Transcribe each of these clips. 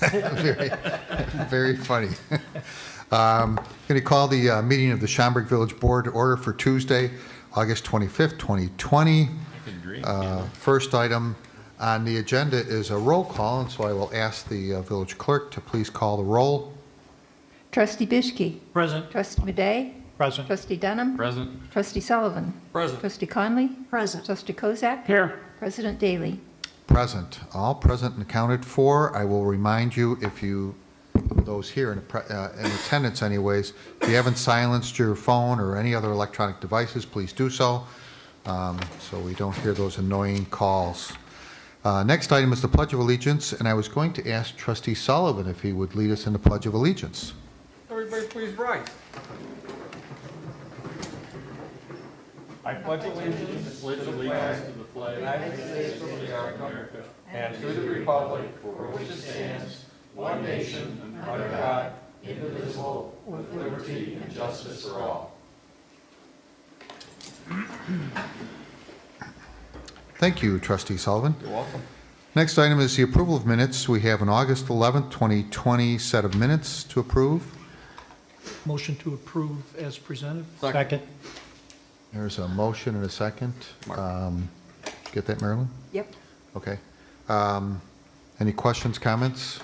Very, very funny. Going to call the meeting of the Schaumburg Village Board to order for Tuesday, August 25th, 2020. First item on the agenda is a roll call, and so I will ask the village clerk to please call the roll. Trustee Bishke. Present. Trustee Madej. Present. Trustee Dunham. Present. Trustee Sullivan. Present. Trustee Conley. Present. Trustee Kozak. Here. President Daly. Present. All present and accounted for. I will remind you, if you, those here in attendance anyways, if you haven't silenced your phone or any other electronic devices, please do so, so we don't hear those annoying calls. Next item is the Pledge of Allegiance, and I was going to ask Trustee Sullivan if he would lead us in the Pledge of Allegiance. Everybody please rise. I pledge allegiance to the flag of the United States of America and to the republic for which it stands, one nation, under God, indivisible, with liberty and justice for all. Thank you, Trustee Sullivan. You're welcome. Next item is the approval of minutes. We have an August 11th, 2020 set of minutes to approve. Motion to approve as presented. Second. There's a motion and a second. Get that, Marilyn? Yep. Okay. Any questions, comments?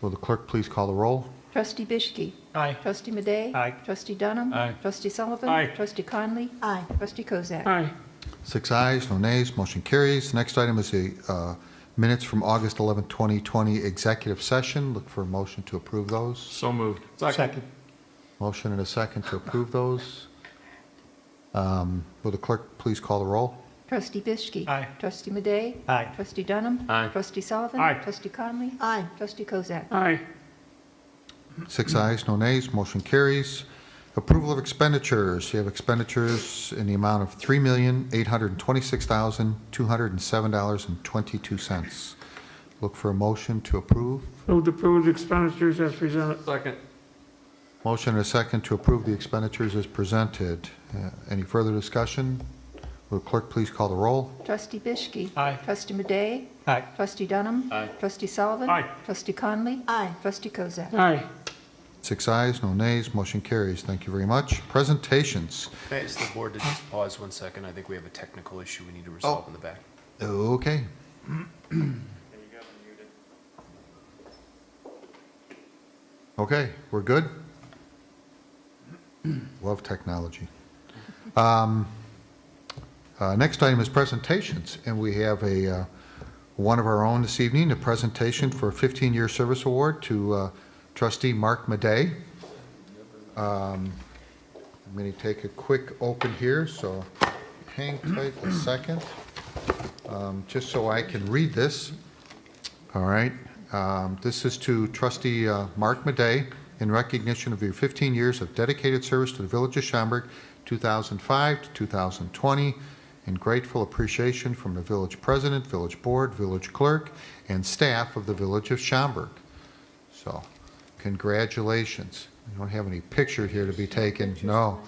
Will the clerk please call the roll? Trustee Bishke. Aye. Trustee Madej. Aye. Trustee Dunham. Aye. Trustee Sullivan. Aye. Trustee Conley. Aye. Trustee Kozak. Aye. 6 ayes, no nays, motion carries. Next item is the minutes from August 11, 2020 executive session. Look for a motion to approve those. So moved. Second. Motion and a second to approve those. Will the clerk please call the roll? Trustee Bishke. Aye. Trustee Madej. Aye. Trustee Dunham. Aye. Trustee Sullivan. Aye. Trustee Conley. Aye. Trustee Kozak. Aye. 6 ayes, no nays, motion carries. Approval of expenditures. You have expenditures in the amount of $3,826,207.22. Look for a motion to approve. Move to approve the expenditures as presented. Second. Motion and a second to approve the expenditures as presented. Any further discussion? Will the clerk please call the roll? Trustee Bishke. Aye. Trustee Madej. Aye. Trustee Dunham. Aye. Trustee Sullivan. Aye. Trustee Conley. Aye. Trustee Kozak. Aye. 6 ayes, no nays, motion carries. Thank you very much. Presentations. May I ask the board to just pause 1 second? I think we have a technical issue we need to resolve in the back. Okay. Okay, we're good? Love technology. Next item is presentations, and we have one of our own this evening, a presentation for a 15-year service award to Trustee Mark Madej. I'm going to take a quick open here, so hang tight a second, just so I can read this. All right. This is to Trustee Mark Madej in recognition of your 15 years of dedicated service to the Village of Schaumburg, 2005 to 2020, and grateful appreciation from the Village President, Village Board, Village Clerk, and staff of the Village of Schaumburg. So, congratulations. We don't have any picture here to be taken, no,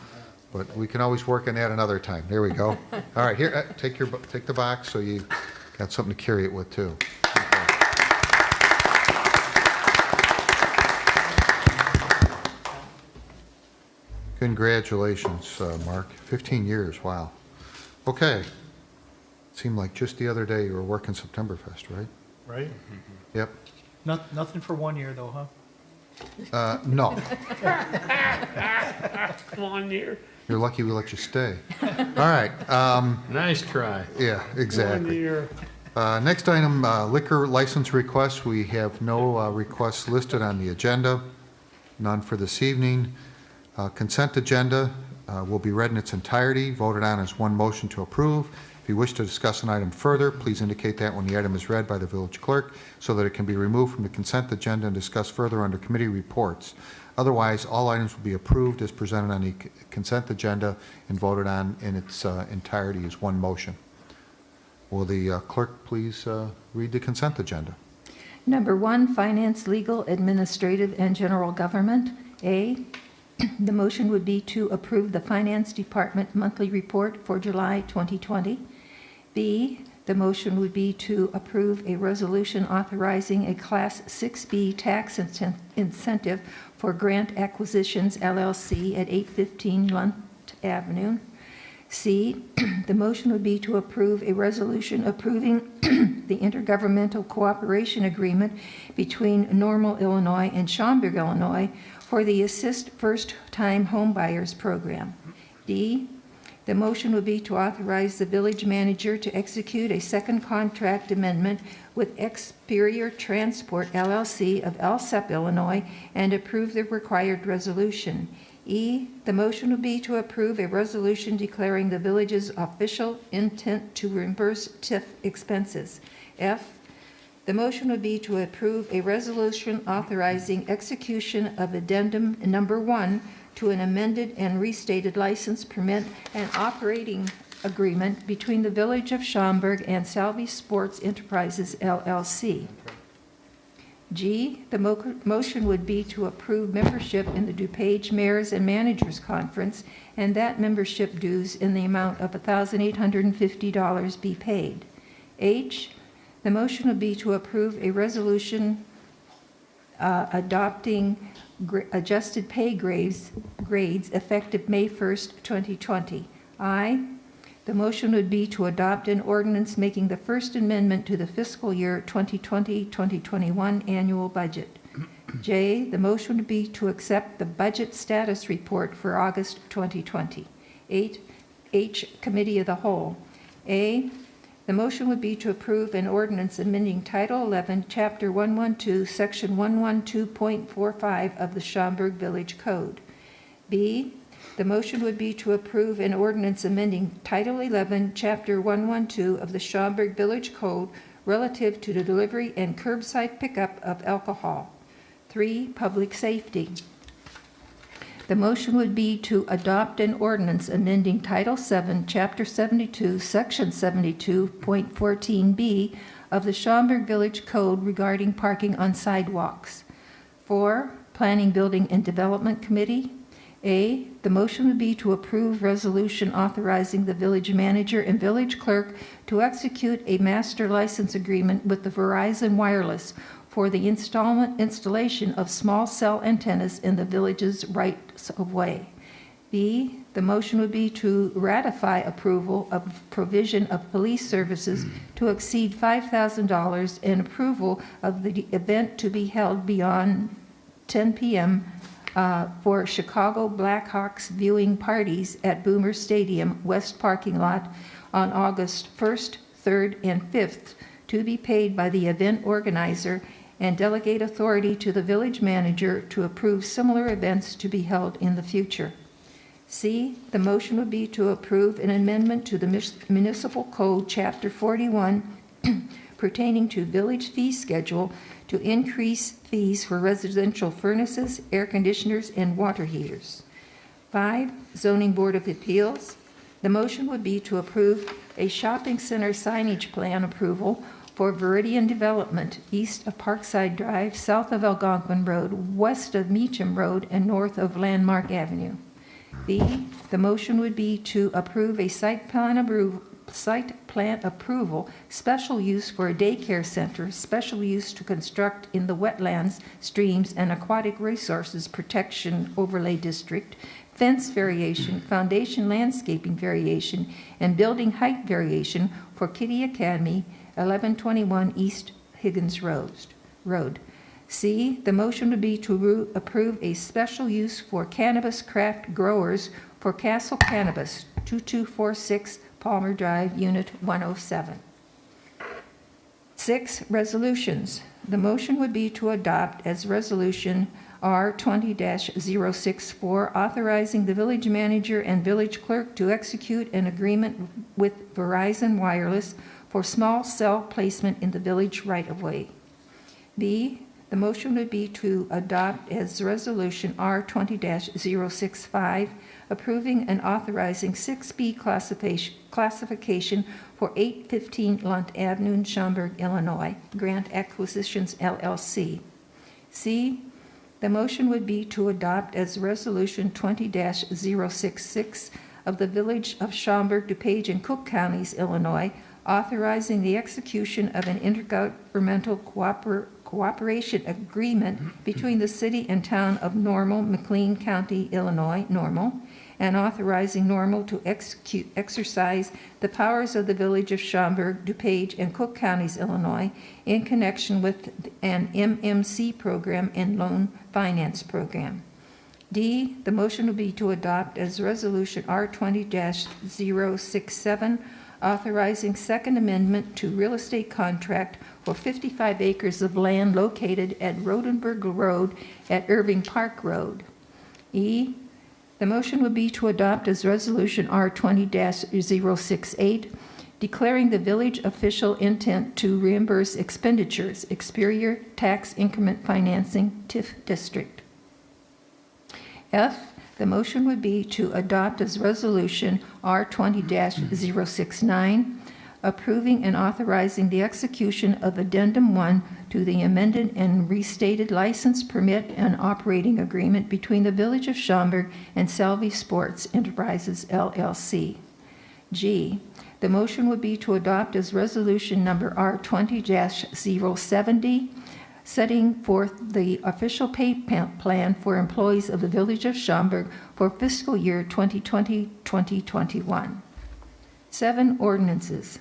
but we can always work on that another time. There we go. All right, here, take the box so you got something to carry it with too. Congratulations, Mark. 15 years, wow. Okay. Seemed like just the other day you were working Septemberfest, right? Right? Yep. Nothing for 1 year though, huh? No. 1 year. You're lucky we let you stay. All right. Nice try. Yeah, 1 exactly. year. Next item, liquor license requests. We have no requests listed on the agenda. None for this evening. Consent agenda will be read in its entirety, voted on as one motion to approve. If you wish to discuss an item further, please indicate that when the item is read by the village clerk so that it can be removed from the consent agenda and discussed further under committee reports. Otherwise, all items will be approved as presented on the consent agenda and voted on in its entirety as one motion. Will the clerk please read the consent agenda? Number 1, Finance, Legal, Administrative, and General Government. A, the motion would be to approve the Finance Department monthly report for July 2020. B, the the motion would be to approve a resolution authorizing a Class 6B tax incentive for Grant Acquisitions LLC at 815 Lunt Avenue. C, the motion would be to approve a resolution approving the intergovernmental cooperation agreement between Normal, Illinois and Schaumburg, Illinois for the Assist First-Time Homebuyers Program. D, the motion would be to authorize the village manager to execute a second contract amendment with Experior Transport LLC of Elsep, Illinois, and approve the required resolution. E, the motion would be to approve a resolution declaring the village's official intent to reimburse TIF expenses. F, the motion would be to approve a resolution authorizing execution of addendum number 1 to an amended and restated license permit and operating agreement between the Village of Schaumburg and Salvi Sports Enterprises, LLC. G, the motion would be to approve membership in the DuPage Mayors and Managers Conference, and that membership dues in the amount of $1,850 be paid. H, the motion would be to approve a resolution adopting adjusted pay grades effective May 1st, 2020. I, the motion would be to adopt an ordinance making the first amendment to the fiscal year 2020-2021 annual budget. J, the motion would be to accept the budget status report for August 2020. H, Committee of the Whole. A, the motion would be to approve an ordinance amending Title 11, Chapter 112, Section 112.45 of the Schaumburg Village Code. B, the motion would be to approve an ordinance amending Title 11, Chapter 112 of the Schaumburg Village Code relative to the delivery and curbside pickup of alcohol. 3, public safety. The motion would be to adopt an ordinance amending Title 7, Chapter 72, Section 72.14b of the Schaumburg Village Code regarding parking on sidewalks. 4, Planning, Building, and Development Committee. A, the motion would be to approve resolution authorizing the village manager and village clerk to execute a master license agreement with the Verizon Wireless for the installation of small cell antennas in the village's rights of way. B, the motion would be to ratify approval of provision of police services to exceed $5,000 and approval of the event to be held beyond 10 p.m. For Chicago Blackhawks viewing parties at Boomer Stadium West parking lot on August 1st, 3rd, and 5th to be paid by the event organizer and delegate authority to the village manager to approve similar events to be held in the future. C, the motion would be to approve an amendment to the Municipal Code Chapter 41 pertaining to village fee schedule to increase fees for residential furnaces, air conditioners, and water heaters. 5, Zoning Board of Appeals. The motion would be to approve a shopping center signage plan approval for Viridian Development east of Parkside Drive, south of Algonquin Road, west of Meacham Road, and north of Landmark Avenue. B, the motion would be to approve a site plan approval, special use for a daycare center, special use to construct in the Wetlands, Streams, and Aquatic Resources Protection Overlay District, fence variation, foundation landscaping variation, and building height variation for Kitty Academy, 1121 East Higgins Road. C, the motion would be to approve a special use for cannabis craft growers for Castle Cannabis, 2246 Palmer Drive, Unit 107. 6, resolutions. The motion would be to adopt as resolution R20-064, authorizing the village manager and village clerk to execute an agreement with Verizon Wireless for small cell placement in the village right-of-way. B, the motion would be to adopt as resolution R20-065, approving and authorizing 6B classification for 815 Lunt Avenue, Schaumburg, Illinois, Grant Acquisitions, LLC. C, the motion would be to adopt as resolution 20-066 of the Village of Schaumburg, DuPage, and Cook Counties, Illinois, authorizing the execution of an intergovernmental cooperation agreement between the city and town of Normal, McLean County, Illinois, Normal, and authorizing Normal to exercise the powers of the Village of Schaumburg, DuPage, and Cook Counties, Illinois, in connection with an MMC program and loan finance program. D, the motion will be to adopt as Resolution R20-067, authorizing Second Amendment to real estate contract for 55 acres of land located at Rodenberg Road at Irving Park Road. E, the motion would be to adopt as Resolution R20-068, declaring the village official intent to reimburse expenditures, Superior Tax Increment Financing, TIF District. F, the motion would be to adopt as Resolution R20-069, approving and authorizing the execution of Addendum 1 to the amended and restated license permit and operating agreement between the Village of Schaumburg and Salvi Sports Enterprises, LLC. G, the motion would be to adopt as Resolution number R20-070, setting forth the official pay plan for employees of the Village of Schaumburg for fiscal year 2020-2021. 7, ordinances.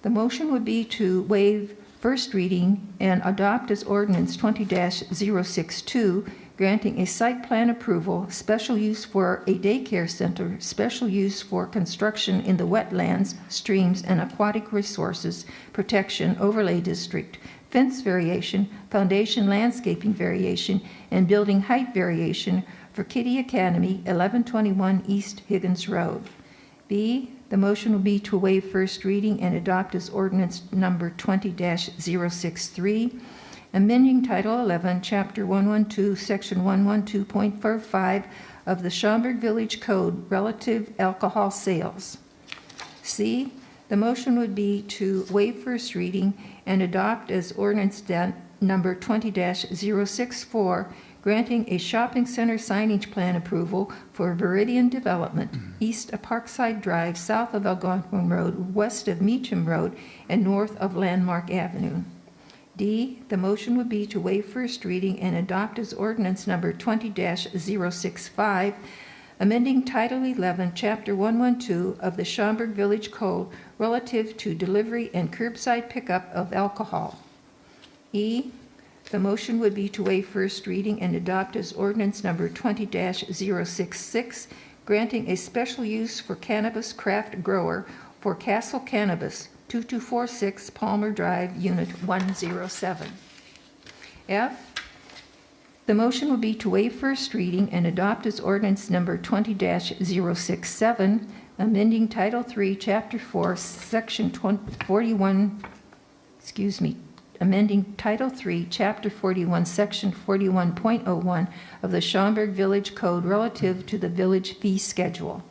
The motion would be to waive first reading and adopt as ordinance 20-062, granting a site plan approval, special use for a daycare center, special use for construction in the wetlands, streams, and aquatic resources protection overlay district, fence variation, foundation landscaping variation, and building height variation for Kitty Academy, 1121 East Higgins Road. B, the motion will be to waive first reading and adopt as ordinance number 20-063, amending Title 11, Chapter 112, Section 112.45 of the Schaumburg Village Code relative alcohol sales. C, the motion would be to waive first reading and adopt as ordinance number 20-064, granting a shopping center signage plan approval for Viridian Development, east of Parkside Drive, south of Algonquin Road, west of Meacham Road, and north of Landmark Avenue. D, the motion would be to waive first reading and adopt as ordinance number 20-065, amending Title 11, Chapter 112 of the Schaumburg Village Code relative to delivery and curbside pickup of alcohol. E, the motion would be to waive first reading and adopt as ordinance number 20-066, granting a special use for cannabis craft grower for Castle Cannabis, 2246 Palmer Drive, Unit 107. F, the motion will be to waive first reading and adopt as ordinance number 20-067, amending Title 3, Chapter 4, Section 41, amending Title 3, Chapter 41, Section 41.01 of the Schaumburg Village Code relative to the village fee schedule.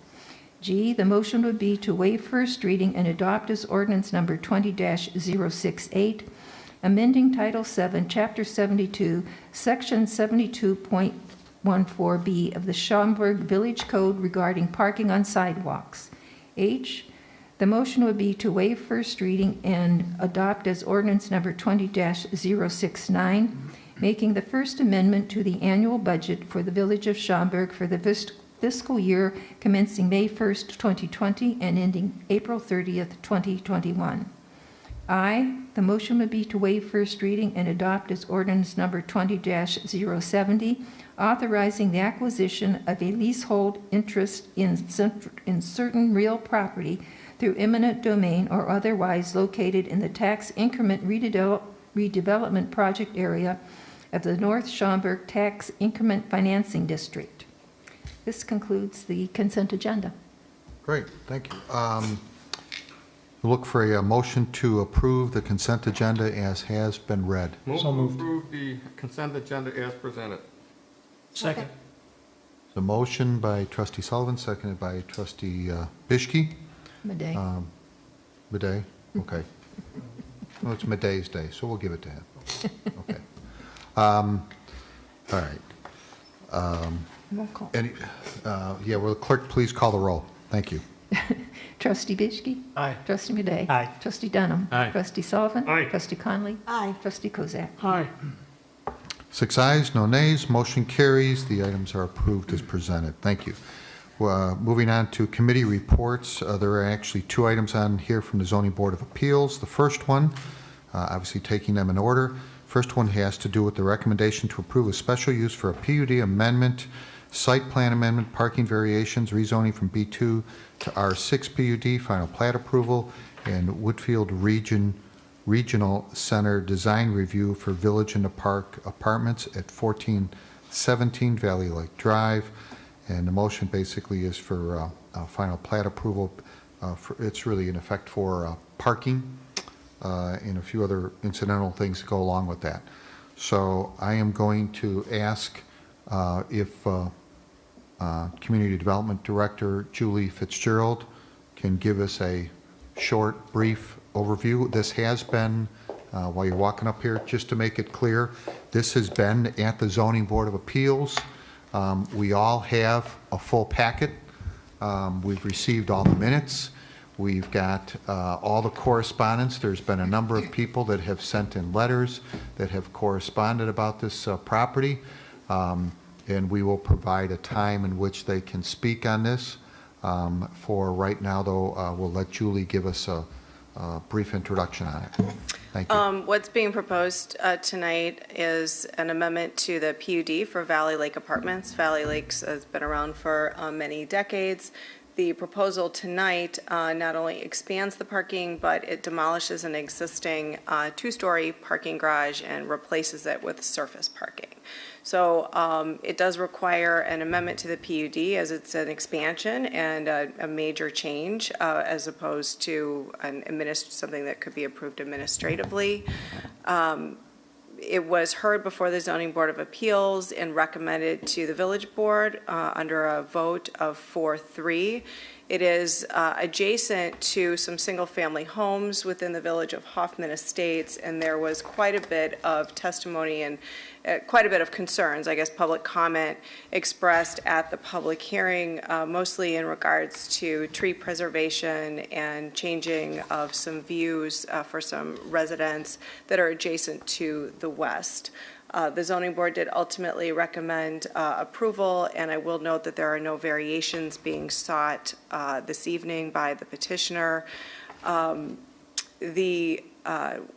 G, the motion would be to waive first reading and adopt as ordinance number 20-068, amending Title 7, Chapter 72, Section 72.14B of the Schaumburg Village Code regarding parking on sidewalks. H, the motion would be to waive first reading and adopt as ordinance number 20-069, making the First Amendment to the annual budget for the Village of Schaumburg for the fiscal year commencing May 1st, 2020 and ending April 30th, 2021. I, the motion would be to waive first reading and adopt as ordinance number 20-070, authorizing the acquisition of a leasehold interest in certain real property through eminent domain or otherwise located in the tax increment redevelopment project area of the North Schaumburg Tax Increment Financing District. This concludes the consent agenda. Great, thank you. Look for a motion to approve the consent agenda as has been read. Move So to moved. approve the consent agenda as presented. Second. The motion by Trustee Sullivan, seconded by Trustee Bischke. Madey. Madey, okay. Well, it's Madey's day, so we'll give it to him. Okay. All right. Roll call. Will the clerk please call the roll? Thank you. Trustee Biskey. Aye. Trustee Madej. Aye. Trustee Dunham. Aye. Trustee Sullivan. Aye. Trustee Conley. Aye. Trustee Kozak. Aye. 6 ayes, no nays, motion carries. The items are approved as presented. Thank you. Moving on to committee reports, there are actually 2 items on here from the Zoning Board of Appeals. The first one, obviously taking them in order. First one has to do with the recommendation to approve a special use for a PUD amendment, site plan amendment, parking variations, rezoning from B2 to R6 PUD, final plat approval, and Woodfield Regional Center design review for Village in the Park Apartments at 1417 Valley Lake Drive. And the motion basically is for final plat approval. It's really in effect for parking and a few other incidental things that go along with that. So I am going to ask if Community Development Director Julie Fitzgerald can give us a short, brief overview. This has been, while you're walking up here, just to make it clear, this has been at the Zoning Board of Appeals. We all have a full packet. We've received all the minutes. We've got all the correspondence. There's been a number of people that have sent in letters that have corresponded about this property. And we will provide a time in which they can speak on this. For right now, though, we'll let Julie give us a brief introduction on it. Thank you. What's being proposed tonight is an amendment to the PUD for Valley Lake Apartments. Valley Lakes has been around for many decades. The proposal tonight not only expands the parking, but it demolishes an existing 2-story parking garage and replaces it with surface parking. So it does require an amendment to the PUD as it's an expansion and a major change as opposed to something that could be approved administratively. It was heard before the Zoning Board of Appeals and recommended to the Village Board under a vote of 4-3. It is adjacent to some single-family homes within the village of Hoffman Estates, and there was quite a bit of testimony and quite a bit of concerns, I guess, public comment expressed at the public hearing, mostly in regards to tree preservation and changing of some views for some residents that are adjacent to the west. The zoning board did ultimately recommend approval, and I will note that there are no variations being sought this evening by the petitioner. The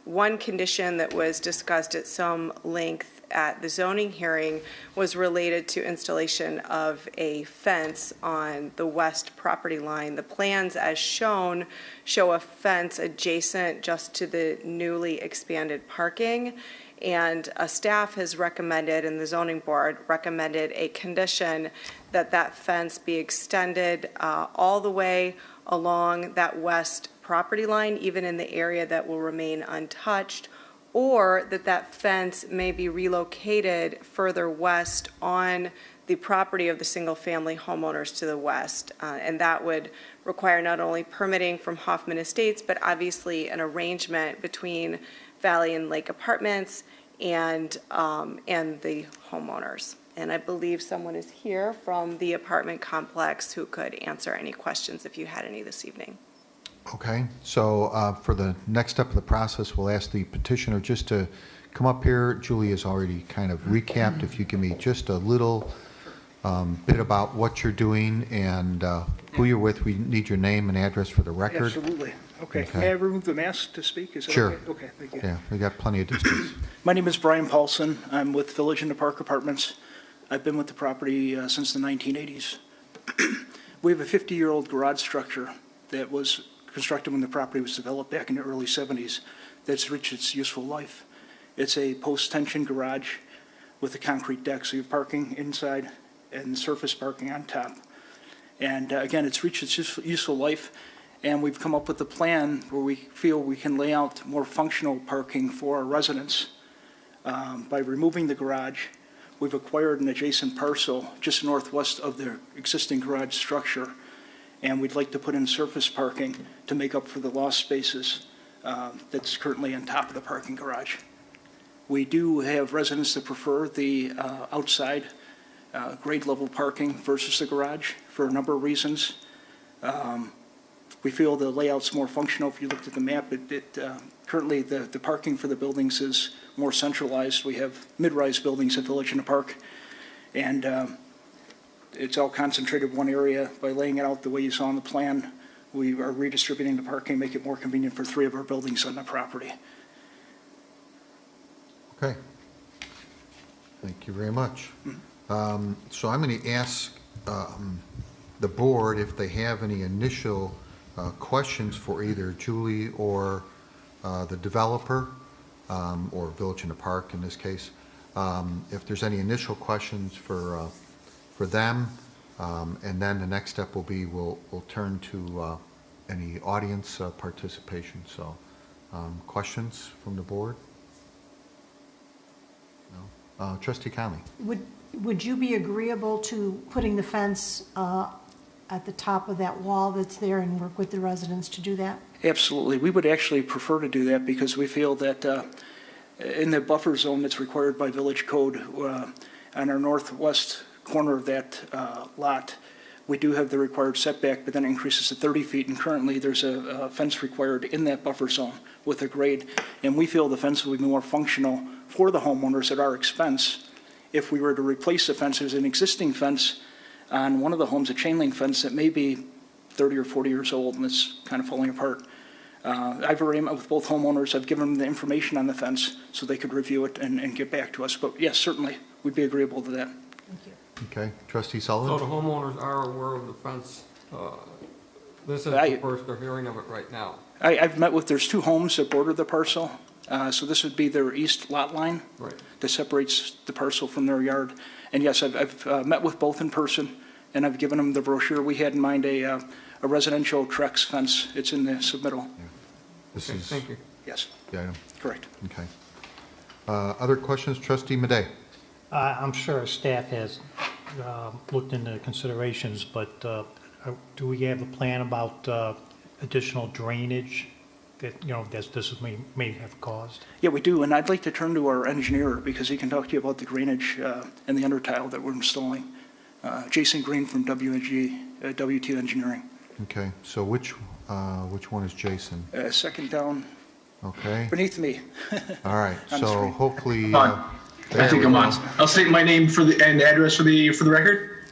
one condition that was discussed at some length at the zoning hearing was related to installation of a fence on the west property line. The plans as shown show a fence adjacent just to the newly expanded parking, and staff has recommended, and the zoning board recommended, a condition that that fence be extended all the way along that west property line, even in the area that will remain untouched, or that that fence may be relocated further west on the property of the single-family homeowners to the west. And that would require not only permitting from Hoffman Estates, but obviously an arrangement between Valley and Lake Apartments and the homeowners. And I believe someone is here from the apartment complex who could answer any questions if you had any this evening. Okay, so for the next step of the process, we'll ask the petitioner just to come up here. Julie has already kind of recapped. If you give me just a little bit about what you're doing and who you're with. We need your name and address for the record. Absolutely. Okay. Okay. May I remove the mask to speak? Is that Sure. okay? Okay, thank you. Yeah, we got plenty of distance. My name is Brian Paulson. I'm with Village in the Park Apartments. I've been with the property since the 1980s. We have a 50-year-old garage structure that was constructed when the property was developed back in the early 70s that's reached its useful life. It's a post-tension garage with a concrete deck, so you have parking inside and surface parking on top. And again, it's reached its useful life, and we've come up with a plan where we feel we can lay out more functional parking for our residents. By removing the garage, we've acquired an adjacent parcel just northwest of the existing garage structure, and we'd like to put in surface parking to make up for the lost spaces that's currently on top of the parking garage. We do have residents that prefer the outside grade level parking versus the garage for a number of reasons. We feel the layout's more functional. If you looked at the map, currently the parking for the buildings is more centralized. We have mid-rise buildings at Village in the Park, and it's all concentrated in one area. By laying it out the way you saw on the plan, we are redistributing the parking, make it more convenient for 3 of our buildings on the property. Okay. Thank you very much. So I'm going to ask the board if they have any initial questions for either Julie or the developer, or Village in the Park in this case. If there's any initial questions for them, and then the next step will be we'll turn to any audience participation. So questions from the board? No? Trustee Conley. Would you be agreeable to putting the fence at the top of that wall that's there and work with the residents to do that? Absolutely. We would actually prefer to do that because we feel that in the buffer zone that's required by village code on our northwest corner of that lot, we do have the required setback, but then it increases to 30 feet, and currently there's a fence required in that buffer zone with a grade, and we feel the fence will be more functional for the homeowners at our expense. If we were to replace the fence, there's an existing fence on one of the homes, a chain link fence that may be 30 or 40 years old, and it's kind of falling apart. I've already met with both homeowners. I've given them the information on the fence so they could review it and get back to us. But yes, certainly, we'd be agreeable to that. Thank you. Okay. Trustee So Sullivan? the homeowners are aware of the fence. This is the first they're hearing of it right now. I've met with, there's 2 homes that border the parcel. So this would be their east lot line Right. that separates the parcel from their yard. And yes, I've met with both in person, and I've given them the brochure. We had in mind a residential Trex fence. It's in the submittal. This Okay, is thank you. Yes, the item. correct. Okay. Other questions? Trustee Madej? I'm sure staff has looked into considerations, but do we have a plan about additional drainage that, you know, this may have caused? Yeah, we do, and I'd like to turn to our engineer because he can talk to you about the drainage and the undertile that we're installing. Jason Green from WT Engineering. Okay. So which one is Jason? Second down, Okay. beneath me. All right. On the So screen. hopefully. I think I'm on. I'll state my name and address for the record.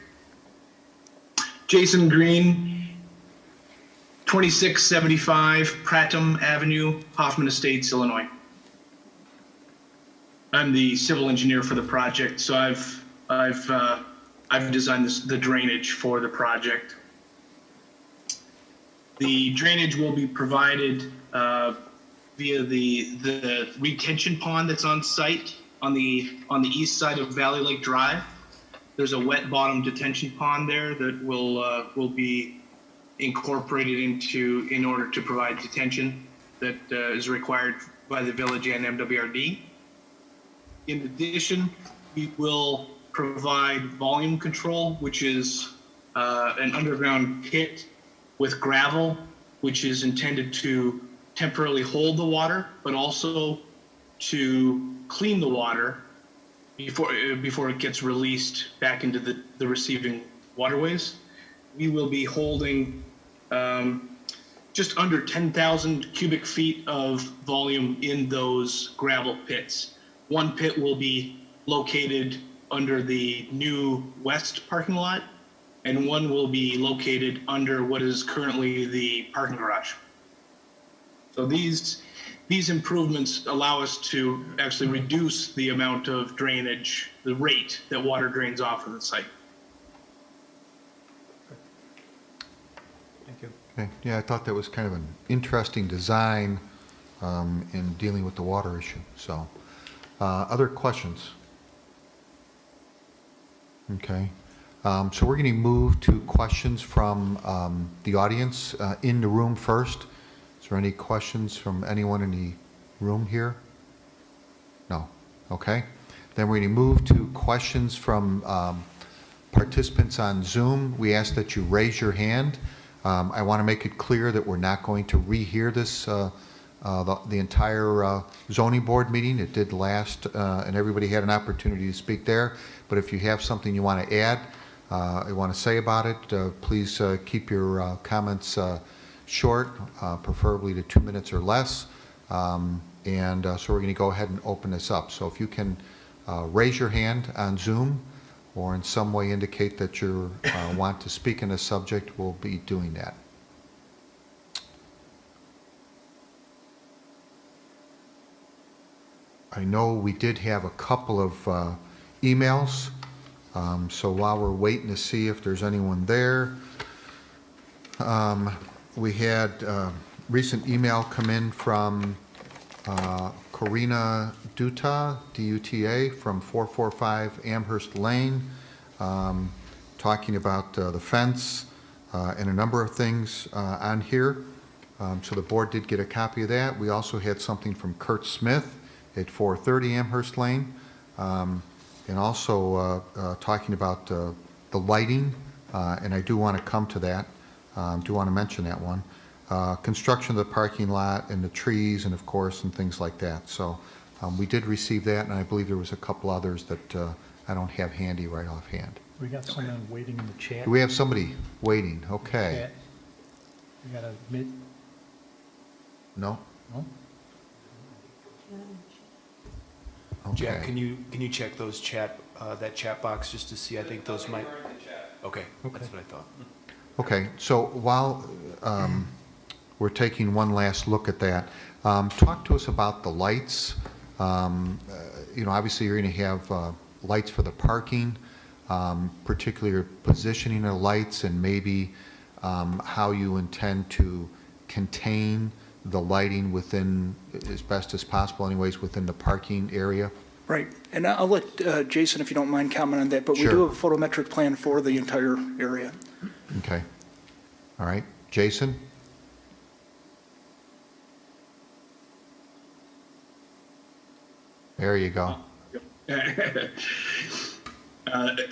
Jason Green, 2675 Prattam Avenue, Hoffman Estates, Illinois. I'm the civil engineer for the project, so I've designed the drainage for the project. The drainage will be provided via the retention pond that's on site. On the east side of Valley Lake Drive, there's a wet bottom detention pond there that will be incorporated in order to provide detention that is required by the village and MWRD. In addition, we will provide volume control, which is an underground pit with gravel, which is intended to temporarily hold the water, but also to clean the water before it gets released back into the receiving waterways. We will be holding just under 10,000 cubic feet of volume in those gravel pits. One pit will be located under the new west parking lot, and one will be located under what is currently the parking garage. So these improvements allow us to actually reduce the amount of drainage, the rate that water drains off of the site. Thank you. Okay. Yeah, I thought that was kind of an interesting design in dealing with the water issue. So, other questions? Okay. So we're going to move to questions from the audience in the room first. Is there any questions from anyone in the room here? No. Okay. Then we're going to move to questions from participants on Zoom. We ask that you raise your hand. I want to make it clear that we're not going to rehear this, the entire zoning board meeting. It did last, and everybody had an opportunity to speak there. But if you have something you want to add, you want to say about it, please keep your comments short, preferably to 2 minutes or less. So we're going to go ahead and open this up. So if you can raise your hand on Zoom or in some way indicate that you want to speak on this subject, we'll be doing that. I know we did have a couple of emails, so while we're waiting to see if there's anyone there, we had recent email come in from Corina Duta, D-U-T-A, from 445 Amherst Lane, talking about the fence and a number of things on here. So the board did get a copy of that. We also had something from Kurt Smith at 430 Amherst Lane, and also talking about the lighting, and I do want to come to that, do want to mention that one. Construction of the parking lot and the trees and of course and things like that. So we did receive that, and I believe there was a couple others that I don't have handy right offhand. We got someone waiting in the chat. Do we have somebody waiting? Okay. We got a mid. No? No? Okay. Jack, can you check those that chat box just to see? I think those might. Okay, that's what I thought. Okay, so while we're taking one last look at that, talk to us about the lights. Obviously you're going to have lights for the parking, particular positioning of lights, and maybe how you intend to contain the lighting within, as best as possible anyways, within the parking area. Right, and I'll let Jason, if you don't mind, comment on that, but Sure. we do have a photometric plan for the entire area. Okay. All right. Jason? There you go.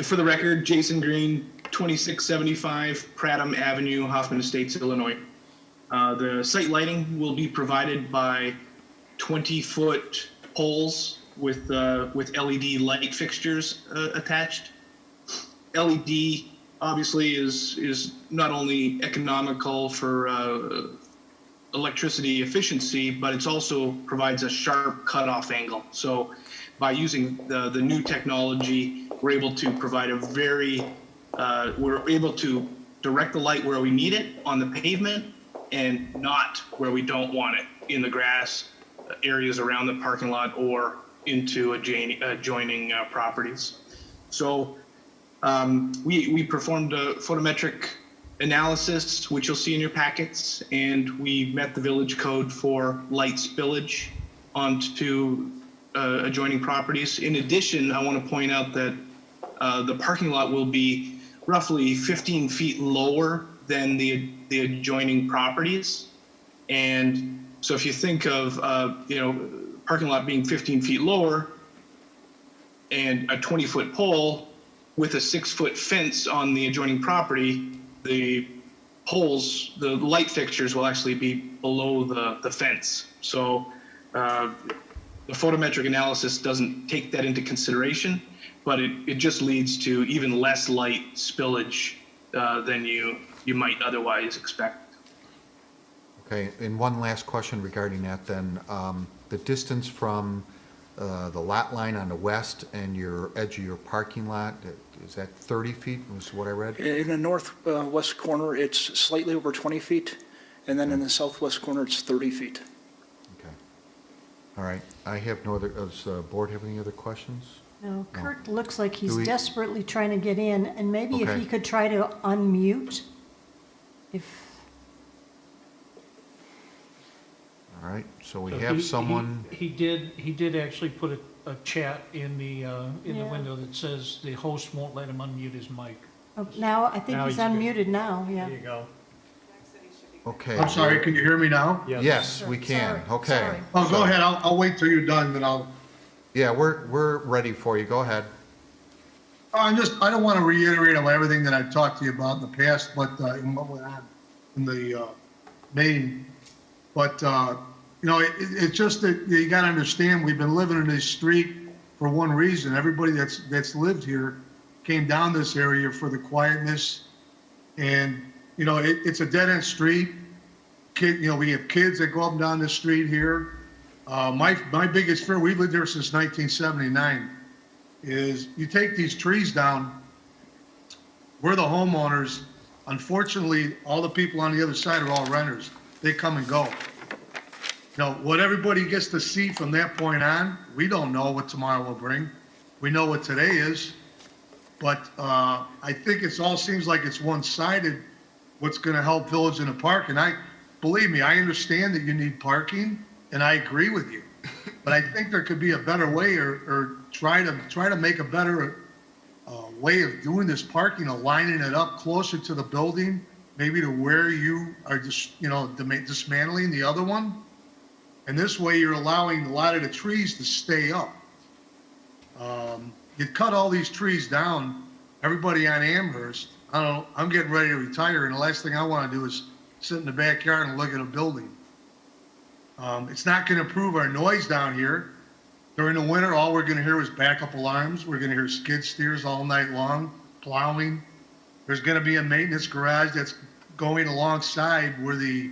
For the record, Jason Green, 2675 Prattam Avenue, Hoffman Estates, Illinois. The site lighting will be provided by 20-foot poles with LED light fixtures attached. LED obviously is not only economical for electricity efficiency, but it also provides a sharp cutoff angle. So by using the new technology, we're able to provide we're able to direct the light where we need it on the pavement and not where we don't want it, in the grass areas around the parking lot or into adjoining properties. So we performed a photometric analysis, which you'll see in your packets, and we met the village code for light spillage onto adjoining properties. In addition, I want to point out that the parking lot will be roughly 15 feet lower than the adjoining properties. And so if you think of, parking lot being 15 feet lower and a 20-foot pole with a 6-foot fence on the adjoining property, the poles, the light fixtures will actually be below the fence. So the photometric analysis doesn't take that into consideration, but it just leads to even less light spillage than you might otherwise expect. Okay, and one last question regarding that then. The distance from the lot line on the west and your edge of your parking lot, is that 30 feet, was what I read? In the northwest corner, it's slightly over 20 feet, and then in the southwest corner, it's 30 feet. Okay. All right. I have no other, does the board have any other questions? No, Kurt looks like he's Do we- desperately trying to get in, and maybe if Okay. he could try to unmute, if, All right, so we So have he- someone, He did actually put a chat in the Yeah. window that says the host won't let him unmute his mic. oh, now, I think Now he's he's good. unmuted now, yeah. There you go. okay. I'm sorry, can you hear me now? Yes, we can, okay. Sorry. Oh, go ahead, I'll wait till you're done, then I'll, Yeah, we're ready for you, go ahead. I don't want to reiterate on everything that I've talked to you about in the past, but in what went on in the main, but it's just that you got to understand, we've been living in this street for one reason. Everybody that's lived here came down this area for the quietness, and it's a dead end street, we have kids that go up and down the street here. My biggest fear, we've lived there since 1979, is you take these trees down, we're the homeowners. Unfortunately, all the people on the other side are all renters. They come and go. What everybody gets to see from that point on, we don't know what tomorrow will bring. We know what today is. But I think it all seems like it's one-sided, what's going to help Village in the Park. And believe me, I understand that you need parking, and I agree with you. But I think there could be a better way, or try to make a better way of doing this parking, aligning it up closer to the building, maybe to where you are just, dismantling the other one. And this way you're allowing a lot of the trees to stay up. You cut all these trees down, everybody on Amherst, I'm getting ready to retire, and the last thing I want to do is sit in the backyard and look at a building. It's not going to improve our noise down here. During the winter, all we're going to hear is backup alarms. We're going to hear skid steers all night long, plowing. There's going to be a maintenance garage that's going alongside where the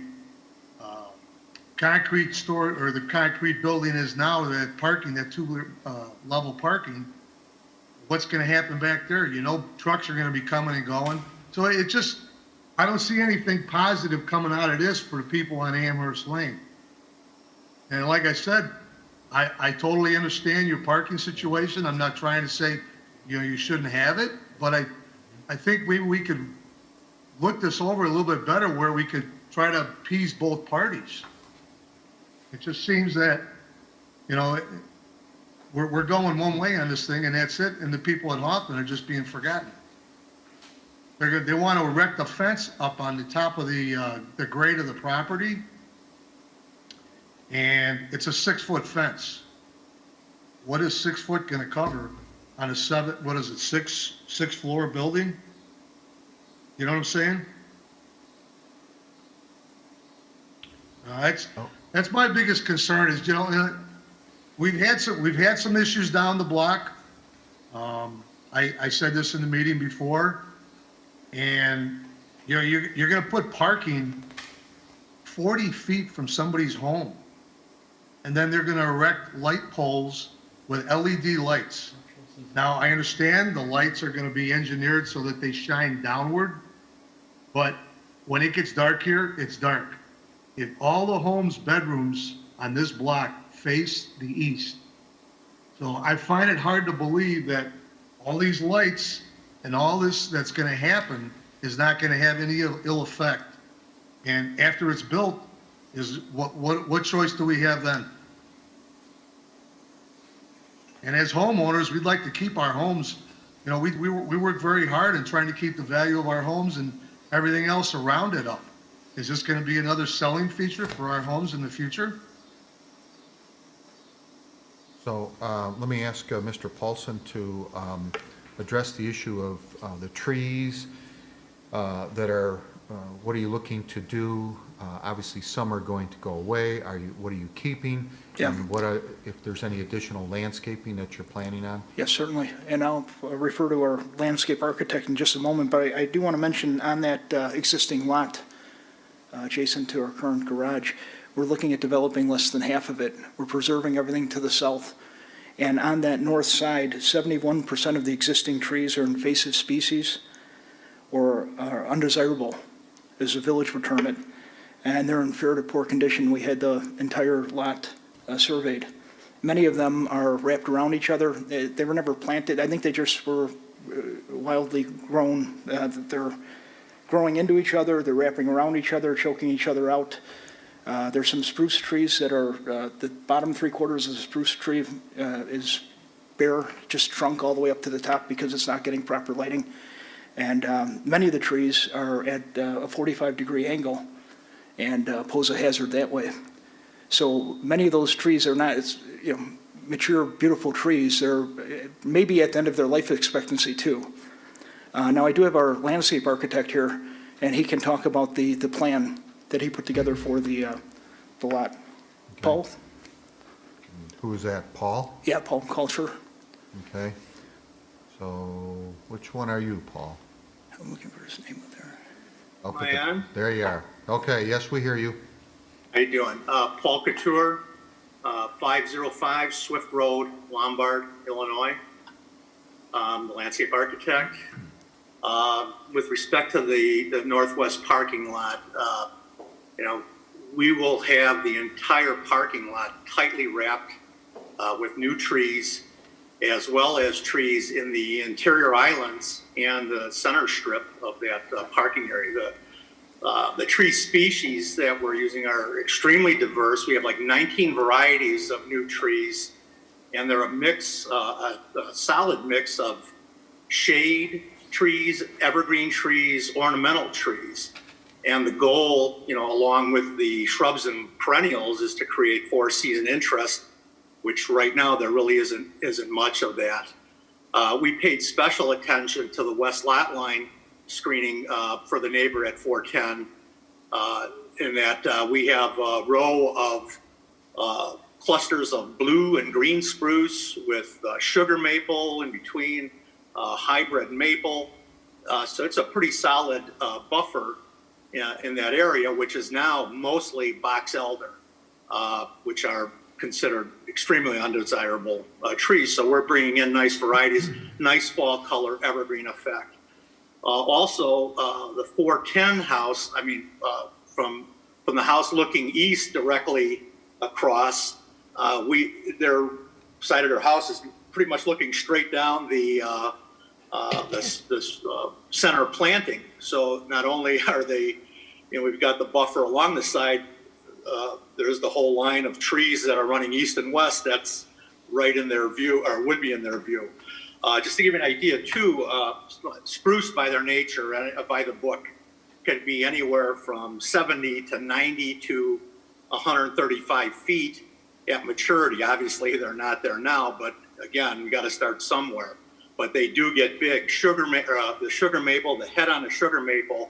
concrete store or the concrete building is now, that parking, that two-level parking. What's going to happen back there? Trucks are going to be coming and going. So I don't see anything positive coming out of this for the people on Amherst Lane. And like I said, I totally understand your parking situation. I'm not trying to say, you shouldn't have it, but I think we could look this over a little bit better, where we could try to appease both parties. It just seems that, we're going one way on this thing, and that's it, and the people at Hoffman are just being forgotten. They want to erect a fence up on the top of the grade of the property, and it's a 6-foot fence. What is 6 foot going to cover on a six floor building? You know what I'm saying? That's my biggest concern is, we've had some issues down the block. I said this in the meeting before, and you're going to put parking 40 feet from somebody's home, and then they're going to erect light poles with LED lights. Now, I understand the lights are going to be engineered so that they shine downward, but when it gets dark here, it's dark. If all the homes' bedrooms on this block face the east, so I find it hard to believe that all these lights and all this that's going to happen is not going to have any ill effect. And after it's built, what choice do we have then? And as homeowners, we'd like to keep our homes. We work very hard in trying to keep the value of our homes and everything else around it up. Is this going to be another selling feature for our homes in the future? So let me ask Mr. Paulson to address the issue of the trees that are, what are you looking to do? Obviously, some are going to go away. What are you keeping? Yeah. And if there's any additional landscaping that you're planning on? Yes, certainly. And I'll refer to our landscape architect in just a moment, but I do want to mention on that existing lot adjacent to our current garage, we're looking at developing less than half of it. We're preserving everything to the south. And on that north side, 71% of the existing trees are invasive species or are undesirable, as the village would term it. And they're in fair to poor condition. We had the entire lot surveyed. Many of them are wrapped around each other. They were never planted. I think they just were wildly grown. They're growing into each other. They're wrapping around each other, choking each other out. There's some spruce trees that are, the bottom 3/4 of the spruce tree is bare, just trunk all the way up to the top because it's not getting proper lighting. And many of the trees are at a 45-degree angle and pose a hazard that way. So many of those trees are not, mature, beautiful trees. They're maybe at the end of their life expectancy too. Now I do have our landscape architect here, and he can talk about the plan that he put together for the lot. Okay. Paul? Who is that, Paul? Yeah, Paul Culture. Okay. So which one are you, Paul? I'm looking for his name up there. There you are. Okay, yes, we hear you. How you doing? Paul Couture, 505 Swift Road, Lombard, Illinois. The landscape architect. With respect to the northwest parking lot, we will have the entire parking lot tightly wrapped with new trees, as well as trees in the interior islands and the center strip of that parking area. The tree species that we're using are extremely diverse. We have like 19 varieties of new trees, and they're a mix, a solid mix of shade trees, evergreen trees, ornamental trees. And the goal, along with the shrubs and perennials, is to create four-season interest, which right now there really isn't much of that. We paid special attention to the west lot line screening for the neighbor at 410, in that we have a row of clusters of blue and green spruce with sugar maple in between, hybrid maple. So it's a pretty solid buffer in that area, which is now mostly box elder, which are considered extremely undesirable trees. So we're bringing in nice varieties, nice fall color, evergreen effect. Also, the 410 house, from the house looking east directly across, their side of their house is pretty much looking straight down the center planting. So not only are they, we've got the buffer along the side, there's the whole line of trees that are running east and west that's right in their view, or would be in their view. Just to give you an idea too, spruce by their nature, by the book, can be anywhere from 70 to 90 to 135 feet at maturity. Obviously they're not there now, but again, we got to start somewhere. But they do get big. The sugar maple, the head on the sugar maple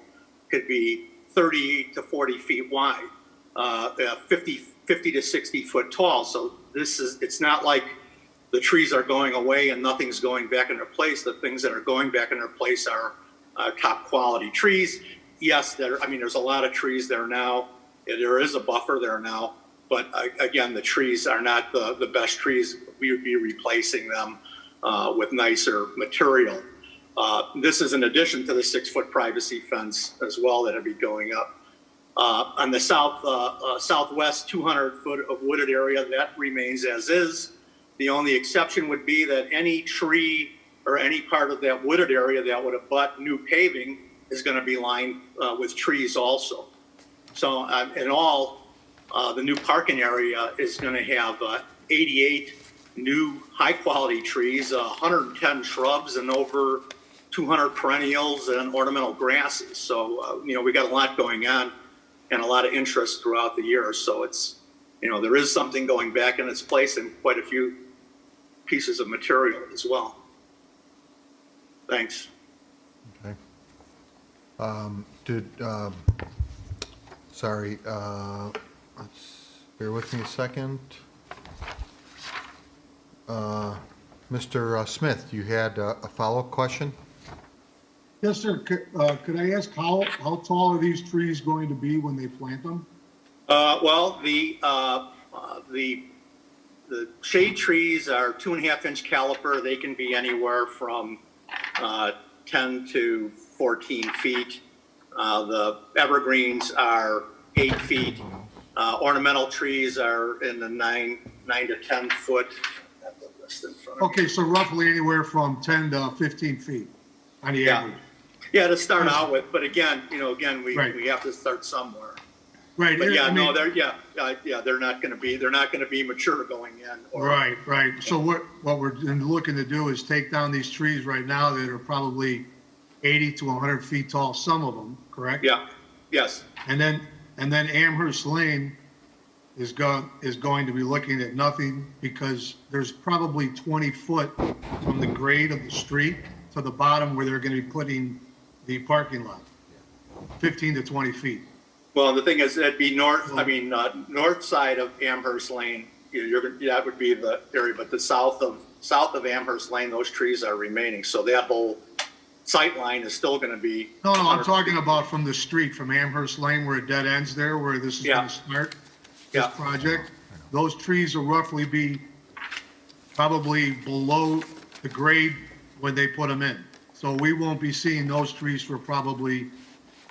could be 30 to 40 feet wide, 50 to 60 foot tall. So it's not like the trees are going away and nothing's going back in their place. The things that are going back in their place are top quality trees. Yes, there's a lot of trees there now. There is a buffer there now, but again, the trees are not the best trees. We would be replacing them with nicer material. This is in addition to the 6-foot privacy fence as well that would be going up. On the southwest 200 foot of wooded area, that remains as is. The only exception would be that any tree or any part of that wooded area that would abut new paving is going to be lined with trees also. So in all, the new parking area is going to have 88 new high-quality trees, 110 shrubs, and over 200 perennials and ornamental grasses. So, we got a lot going on and a lot of interest throughout the year. So it's, there is something going back in its place and quite a few pieces of material as well. Thanks. Okay. Let's bear with me a second. Mr. Smith, you had a follow-up question? Yes, sir. Could I ask how tall are these trees going to be when they plant them? Well, the shade trees are 2.5-inch caliper. They can be anywhere from 10 to 14 feet. The evergreens are 8 feet. Ornamental trees are in the 9 to 10 foot. Okay, so roughly anywhere from 10 to 15 feet on the average. Yeah, to start out with, but again, we have to start somewhere. Right. But they're not going to be mature going in. Right. So what we're looking to do is take down these trees right now that are probably 80 to 100 feet tall, some of them, correct? Yeah. Yes. And then Amherst Lane is going to be looking at nothing because there's probably 20 foot from the grade of the street to the bottom where they're going to be putting the parking lot, 15 to 20 feet. Well, the thing is, that'd be north side of Amherst Lane. That would be the area, but the south of Amherst Lane, those trees are remaining. So that whole sight line is still going to be. No, I'm talking about from the street, from Amherst Lane where it dead ends there, where this is going to start. this Yeah. project, those trees will roughly be probably below the grade when they put them in. So we won't be seeing those trees for probably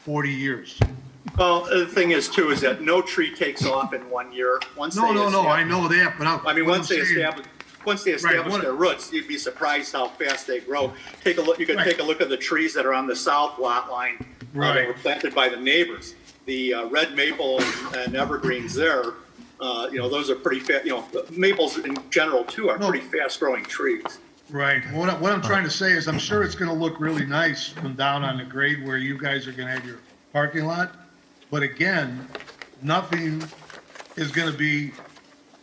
40 years. Well, the thing is too, is that no tree takes off in 1 year. Once No, they no, no, I establish- know that, but I mean, what once I'm they saying- establish what- their roots, you'd be surprised how fast they grow. Take a look, you can Right. take a look at the trees that are on the south lot line. That Right. were planted by the neighbors. The red maple and evergreens there, you know, those are pretty fast, you know, maples in general too are pretty fast growing trees. Right. What I'm trying to say is I'm sure it's gonna look really nice from down on the grade where you guys are gonna have your parking lot. But again, nothing is gonna be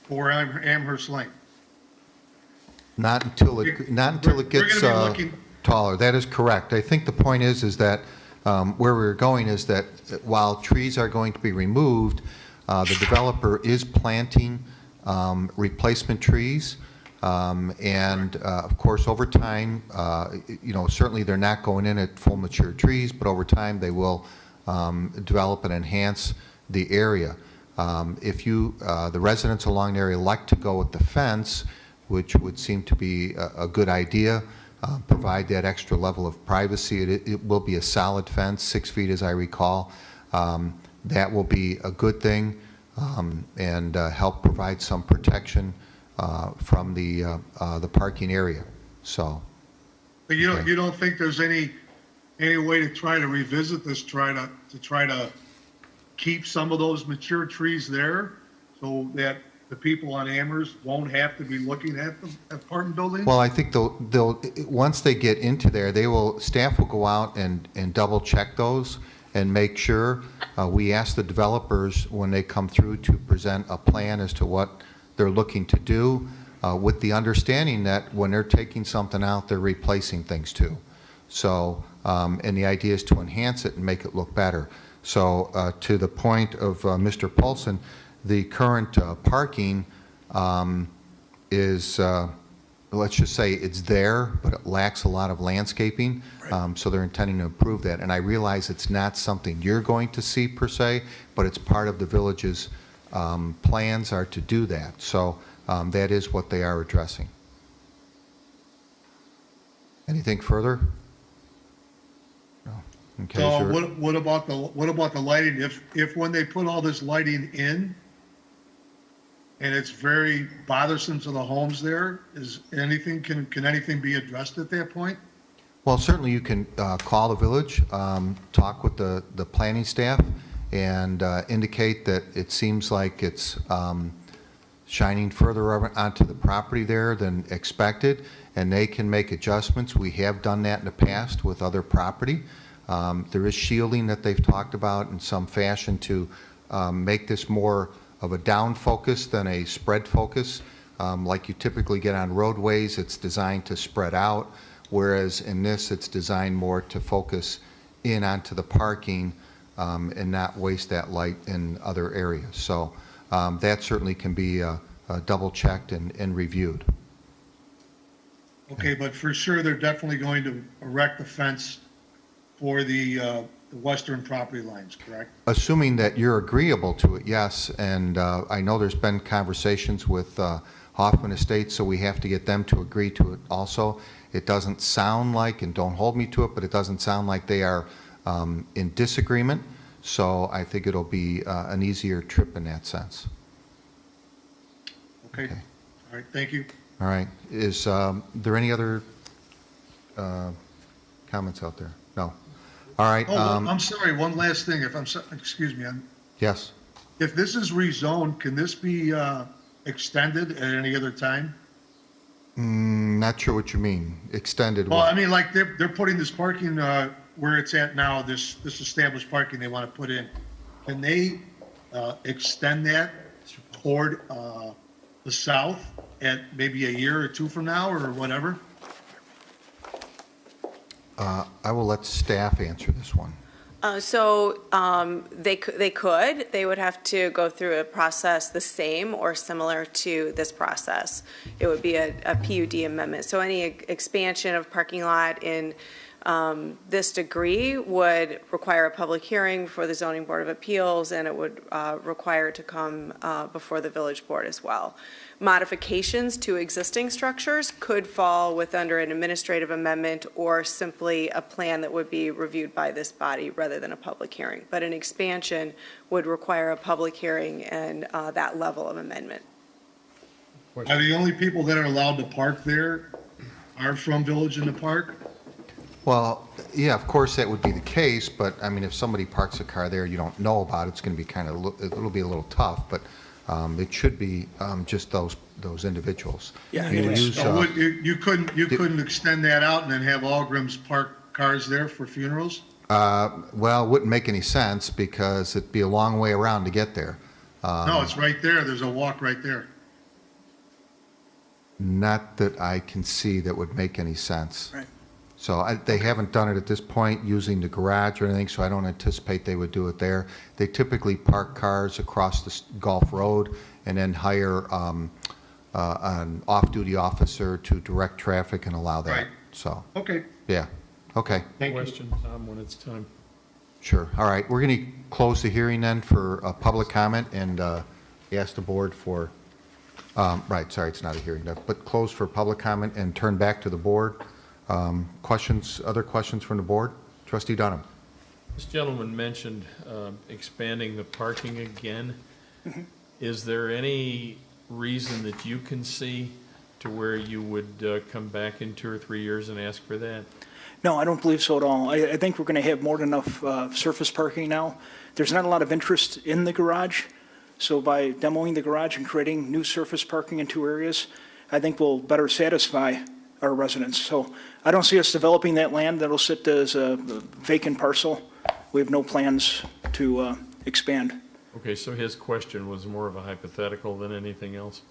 for Amherst Lane. Not until it We're gets gonna be looking- taller. That is correct. I think the point is that where we're going is that while trees are going to be removed, the developer is planting replacement trees. And of course, over time, you know, certainly they're not going in at full mature trees, but over time they will develop and enhance the area. If you, the residents along the area like to go with the fence, which would seem to be a good idea, provide that extra level of privacy. It will be a solid fence, 6 feet as I recall. That will be a good thing and help provide some protection from the parking area. So, But you don't think there's any way to try to revisit this, try to keep some of those mature trees there so that the people on Amherst won't have to be looking at the apartment buildings? well, I think they'll once they get into there, staff will go out and double check those and make sure. We ask the developers when they come through to present a plan as to what they're looking to do, with the understanding that when they're taking something out, they're replacing things too. So, and the idea is to enhance it and make it look better. So, to the point of Mr. Paulson, the current parking is, let's just say it's there, but it lacks a lot of landscaping. So they're intending to improve that. And I realize it's not something you're going to see per se, but it's part of the village's plans are to do that. So that is what they are addressing. Anything further? No. Okay. So sure. what about the lighting? If when they put all this lighting in, and it's very bothersome to the homes there, can anything be addressed at that point? Well, certainly you can call the village, talk with the planning staff, and indicate that it seems like it's shining further onto the property there than expected, and they can make adjustments. We have done that in the past with other property. There is shielding that they've talked about in some fashion to make this more of a down focus than a spread focus. Like you typically get on roadways, it's designed to spread out, whereas in this it's designed more to focus in onto the parking and not waste that light in other areas. So that certainly can be double checked and reviewed. Okay, but for sure, they're definitely going to erect the fence for the western property lines, correct? Assuming that you're agreeable to it, yes. And I know there's been conversations with Hoffman Estates, so we have to get them to agree to it also. It doesn't sound like, and don't hold me to it, but it doesn't sound like they are in disagreement. So I think it'll be an easier trip in that sense. Okay. All right, thank you. All right. Is there any other comments out there? No. All right. Oh, I'm sorry, one last thing, excuse me, Yes. if this is rezoned, can this be extended at any other time? Not sure what you mean. Extended Well, what? I mean, like, they're putting this parking where it's at now, this established parking they want to put in. Can they extend that toward the south at maybe a year or two from now or whatever? I will let staff answer this one. They could. They would have to go through a process the same or similar to this process. It would be a PUD amendment. So any expansion of parking lot in This degree would require a public hearing before the Zoning Board of Appeals, and it would require it to come before the Village Board as well. Modifications to existing structures could fall with under an administrative amendment or simply a plan that would be reviewed by this body rather than a public hearing. But an expansion would require a public hearing and that level of amendment. Are the only people that are allowed to park there are from Village in the Park? Well, yeah, of course that would be the case, but I mean, if somebody parks a car there you don't know about, it's going to be it'll be a little tough, but it should be just those individuals. Yeah, You it is. use, So you couldn't extend that out and then have Algrim's park cars there for funerals? well, it wouldn't make any sense because it'd be a long way around to get there. No, it's right there. There's a walk right there. Not that I can see that would make any sense. Right. So they haven't done it at this point using the garage or anything, so I don't anticipate they would do it there. They typically park cars across the Gulf Road and then hire an off-duty officer to direct traffic and allow that. Right. So, Okay. yeah, okay, Question, Tom, when it's time. sure. All right, we're going to close the hearing then for public comment and ask the board for, right, sorry, it's not a hearing, but close for public comment and turn back to the board. Questions, other questions from the board? Trustee Dunham. This gentleman mentioned expanding the parking again. Is there any reason that you can see to where you would come back in 2 or 3 years and ask for that? No, I don't believe so at all. I think we're going to have more than enough surface parking now. There's not a lot of interest in the garage, so by demoing the garage and creating new surface parking in 2 areas, I think we'll better satisfy our residents. So I don't see us developing that land that'll sit as a vacant parcel. We have no plans to expand. Okay, so his question was more of a hypothetical than anything else?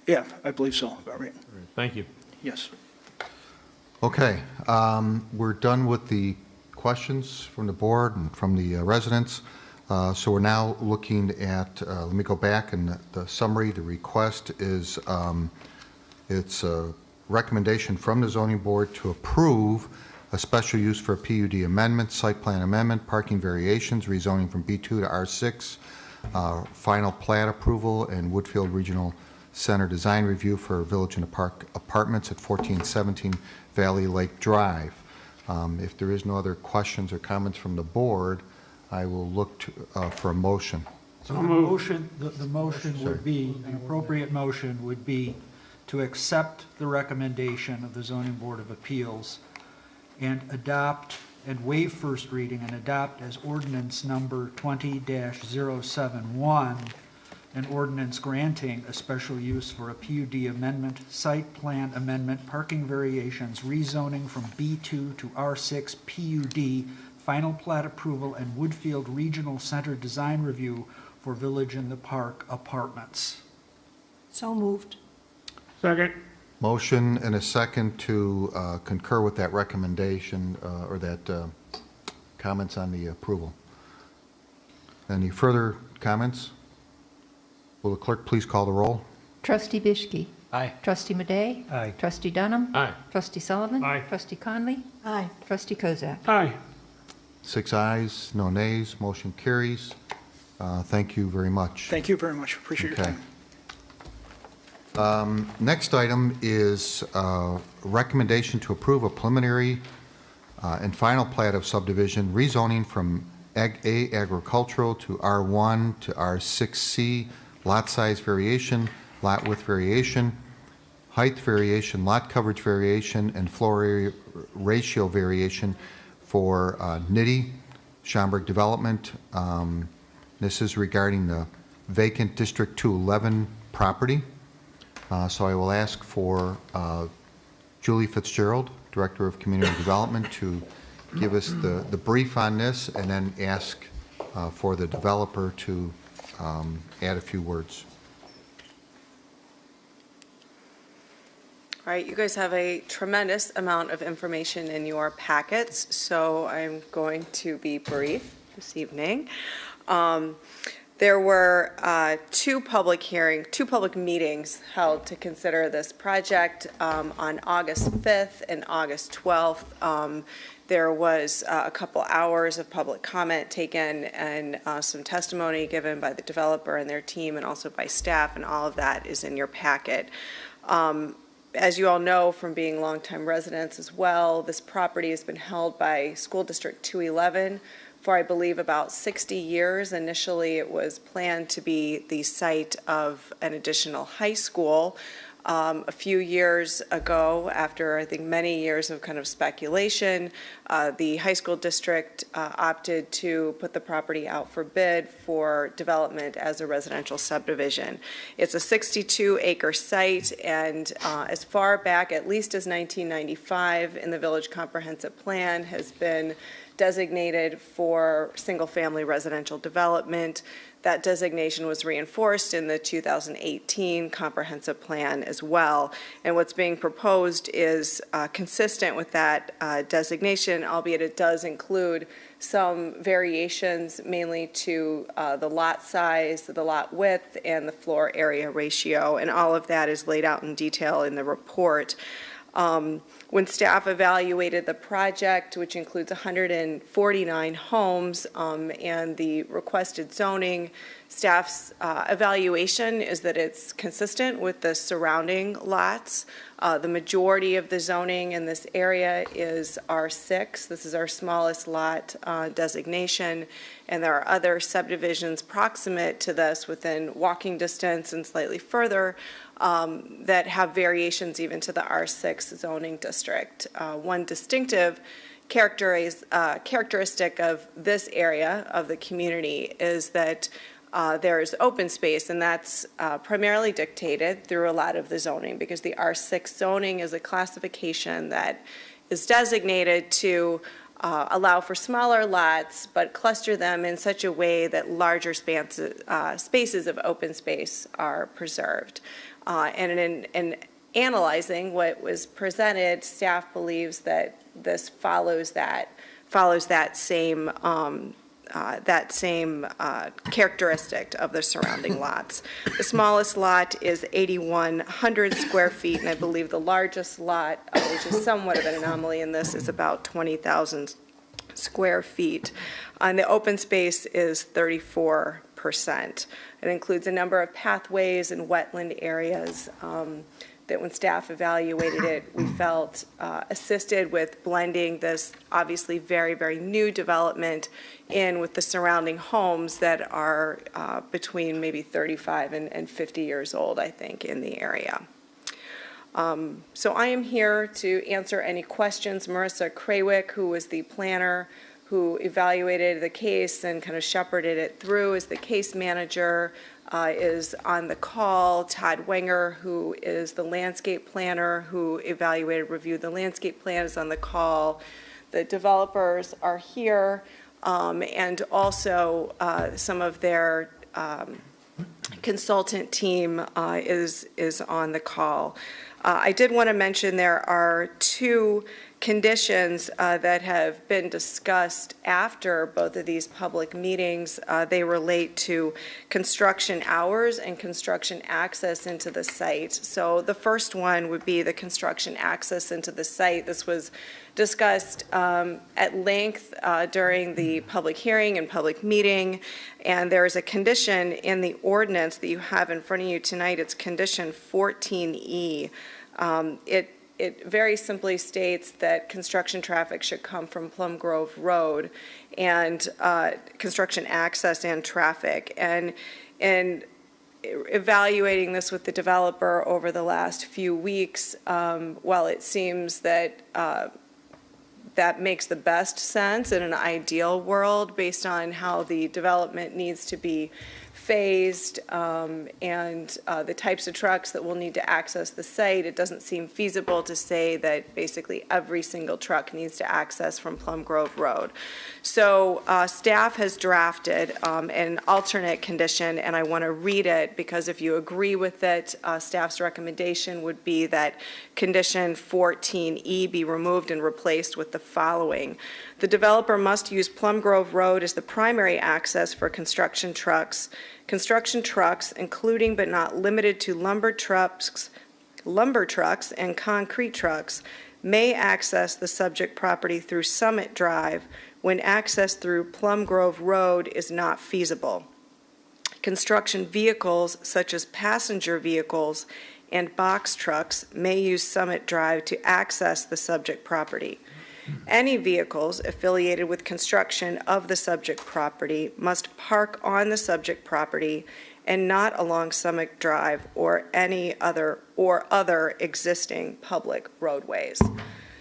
Yeah, I believe so. Right. All right, thank you. Yes. Okay, we're done with the questions from the board and from the residents. So we're now looking at, let me go back, and the summary, the request is, it's a recommendation from the zoning board to approve a special use for a PUD amendment, site plan amendment, parking variations, rezoning from B2 to R6, final plat approval, and Woodfield Regional Center design review for Village in the Park Apartments at 1417 Valley Lake Drive. If there is no other questions or comments from the board, I will look to, for a motion. So the motion would be, an appropriate motion would be to accept the recommendation of the Zoning Board of Appeals and adopt and waive first reading and adopt as ordinance number 20-071, an ordinance granting a special use for a PUD amendment, site plan amendment, parking variations, rezoning from B2 to R6 PUD, final plat approval, and Woodfield Regional Center design review for Village in the Park Apartments. So moved. Second. Motion and a second to concur with that recommendation or that comments on the approval. Any further comments? Will the clerk please call the roll? Trustee Bishke. Aye. Trustee Madej. Aye. Trustee Dunham. Aye. Trustee Sullivan. Aye. Trustee Conley. Aye. Trustee Kozak. Aye. 6 ayes, no nays, motion carries. Thank you very much. Thank you very much. Appreciate your Okay. time. Next item is recommendation to approve a preliminary and final plat of subdivision rezoning from A agricultural to R1 to R6C, lot size variation, lot width variation, height variation, lot coverage variation, and floor area ratio variation for Nitty Schaumburg Development. This is regarding the vacant District 211 property. So I will ask for Julie Fitzgerald, Director of Community Development, to give us the brief on this, and then ask for the developer to add a few words. All right, you guys have a tremendous amount of information in your packets, so I'm going to be brief this evening. There were two public meetings held to consider this project on August 5th and August 12th. There was a couple hours of public comment taken and some testimony given by the developer and their team and also by staff, and all of that is in your packet. As you all know from being longtime residents as well, this property has been held by School District 211 for, I believe, about 60 years. Initially, it was planned to be the site of an additional high school. A few years ago, after I think many years of kind of speculation, the high school district opted to put the property out for bid for development as a residential subdivision. It's a 62-acre site, and as far back, at least as 1995, in the Village Comprehensive Plan, has been designated for single-family residential development. That designation was reinforced in the 2018 comprehensive plan as well. And what's being proposed is consistent with that designation, albeit it does include some variations, mainly to the lot size, the lot width, and the floor area ratio. And all of that is laid out in detail in the report. When staff evaluated the project, which includes 149 homes and the requested zoning, staff's evaluation is that it's consistent with the surrounding lots. The majority of the zoning in this area is R6. This is our smallest lot designation, and there are other subdivisions proximate to this within walking distance and slightly further that have variations even to the R6 zoning district. One distinctive characteristic of this area of the community is that there's open space, and that's primarily dictated through a lot of the zoning, because the R6 zoning is a classification that is designated to allow for smaller lots, but cluster them in such a way that larger spaces of open space are preserved. And in analyzing what was presented, staff believes that this follows that same characteristic of the surrounding lots. The smallest lot is 8,100 square feet, and I believe the largest lot, which is somewhat of an anomaly in this, is about 20,000 square feet. And the open space is 34%. It includes a number of pathways and wetland areas that when staff evaluated it, we felt assisted with blending this obviously very, very new development in with the surrounding homes that are between maybe 35 and 50 years old, I think, in the area. So I am here to answer any questions. Marissa Krawick, who was the planner who evaluated the case and kind of shepherded it through, is the case manager, is on the call. Todd Wenger, who is the landscape planner who reviewed the landscape plan, is on the call. The developers are here, and also some of their consultant team is on the call. I did want to mention there are two conditions that have been discussed after both of these public meetings. They relate to construction hours and construction access into the site. So the first one would be the construction access into the site. This was discussed at length during the public hearing and public meeting, and there is a condition in the ordinance that you have in front of you tonight. It's condition 14E. It very simply states that construction traffic should come from Plum Grove Road, and construction access and traffic. And in evaluating this with the developer over the last few weeks, while it seems that that makes the best sense in an ideal world based on how the development needs to be phased and the types of trucks that will need to access the site, it doesn't seem feasible to say that basically every single truck needs to access from Plum Grove Road. So staff has drafted an alternate condition, and I want to read it because if you agree with it, staff's recommendation would be that condition 14E be removed and replaced with the following. The developer must use Plum Grove Road as the primary access for construction trucks. Construction trucks, including but not limited to lumber trucks and concrete trucks, may access the subject property through Summit Drive when access through Plum Grove Road is not feasible. Construction vehicles, such as passenger vehicles and box trucks, may use Summit Drive to access the subject property. Any vehicles affiliated with construction of the subject property must park on the subject property and not along Summit Drive or other existing public roadways.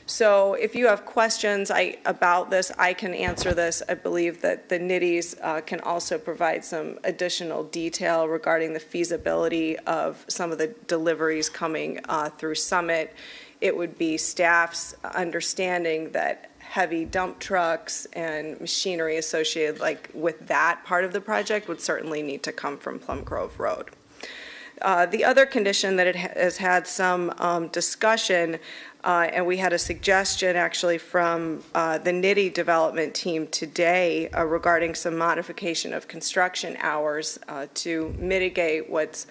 So if you have questions about this, I can answer this. I believe that the NITIs can also provide some additional detail regarding the feasibility of some of the deliveries coming through Summit. It would be staff's understanding that heavy dump trucks and machinery associated with that part of the project would certainly need to come from Plum Grove Road. The other condition that it has had some discussion, and we had a suggestion actually from the NITI development team today regarding some modification of construction hours to mitigate what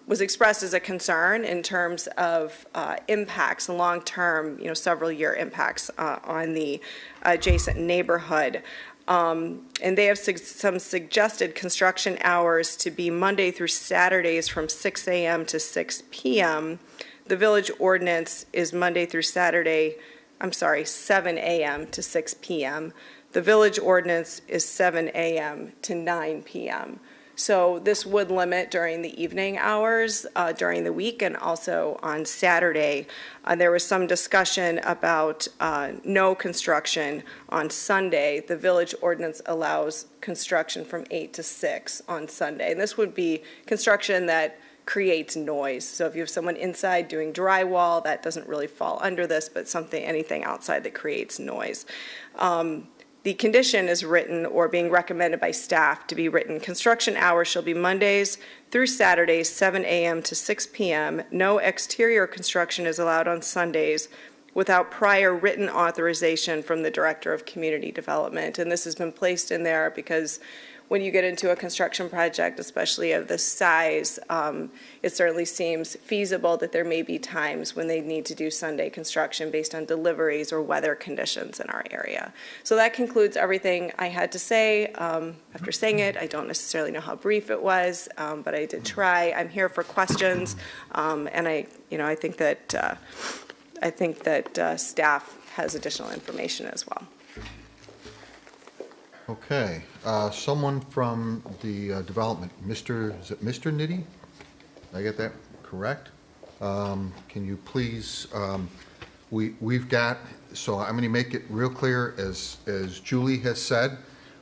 was expressed as a concern in terms of impacts, long-term, several-year impacts on the adjacent neighborhood. And they have some suggested construction hours to be Monday through Saturdays from 6 a.m. to 6 p.m. The village ordinance is Monday through Saturday, 7 a.m. to 6 p.m. The village ordinance is 7 a.m. to 9 p.m. So this would limit during the evening hours during the week and also on Saturday. There was some discussion about no construction on Sunday. The village ordinance allows construction from 8 to 6 on Sunday. And this would be construction that creates noise. So if you have someone inside doing drywall, that doesn't really fall under this, but anything outside that creates noise. The condition is written or being recommended by staff to be written. Construction hours shall be Mondays through Saturdays, 7 a.m. to 6 p.m. No exterior construction is allowed on Sundays without prior written authorization from the Director of Community Development. And this has been placed in there because when you get into a construction project, especially of this size, it certainly seems feasible that there may be times when they need to do Sunday construction based on deliveries or weather conditions in our area. So that concludes everything I had to say. After saying it, I don't necessarily know how brief it was, but I did try. I'm here for questions, and I think that staff has additional information as well. Okay, someone from the development, is it Mr. Nitty? Did I get that correct? Can you please, we've got, so I'm going to make it real clear, as Julie has said,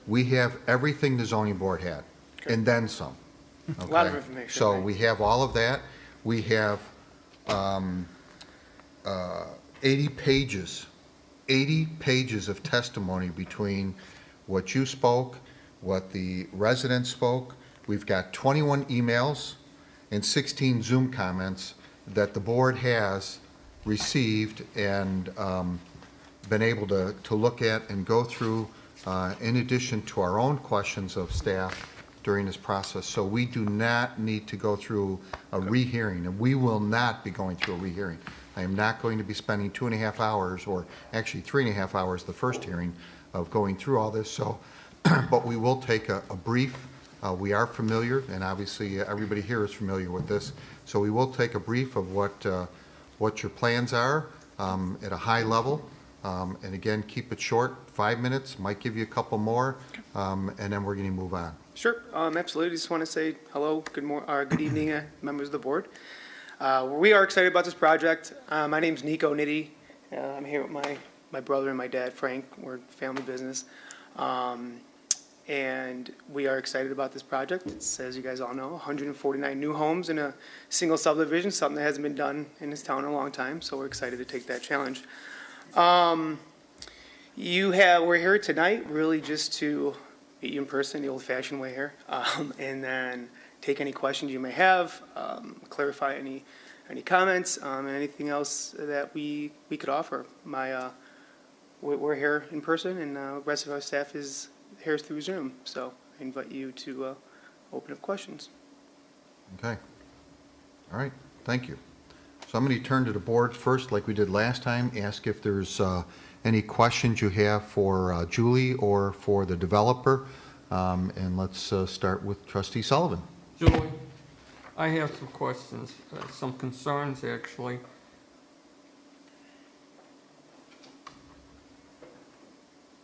we have everything the zoning board had, and then some. Okay? A lot of information. So we have all of that. We have 80 pages of testimony between what you spoke, what the residents spoke. We've got 21 emails and 16 Zoom comments that the board has received and been able to look at and go through in addition to our own questions of staff during this process. So we do not need to go through a rehearing, and we will not be going through a rehearing. I am not going to be spending 2.5 hours, or actually 3.5 hours, the first hearing, of going through all this. So, but we will take a brief. We are familiar, and obviously everybody here is familiar with this. So we will take a brief of what your plans are at a high level, and again, keep it short, 5 minutes. Might give you a couple more, and then we're going to move on. Sure, absolutely. Just want to say hello, good evening, members of the board. We are excited about this project. My name's Nico Nitty. I'm here with my brother and my dad, Frank. We're family business. And we are excited about this project. It's, as you guys all know, 149 new homes in a single subdivision, something that hasn't been done in this town in a long time, so we're excited to take that challenge. We're here tonight really just to meet you in person, the old-fashioned way here, and then take any questions you may have, clarify any comments, and anything else that we could offer. we're here in person, and the rest of our staff is here through Zoom. So I invite you to open up questions. Okay. All right, thank you. So I'm going to turn to the board first, like we did last time, ask if there's any questions you have for Julie or for the developer. And let's start with Trustee Sullivan. Julie, I have some questions, some concerns, actually.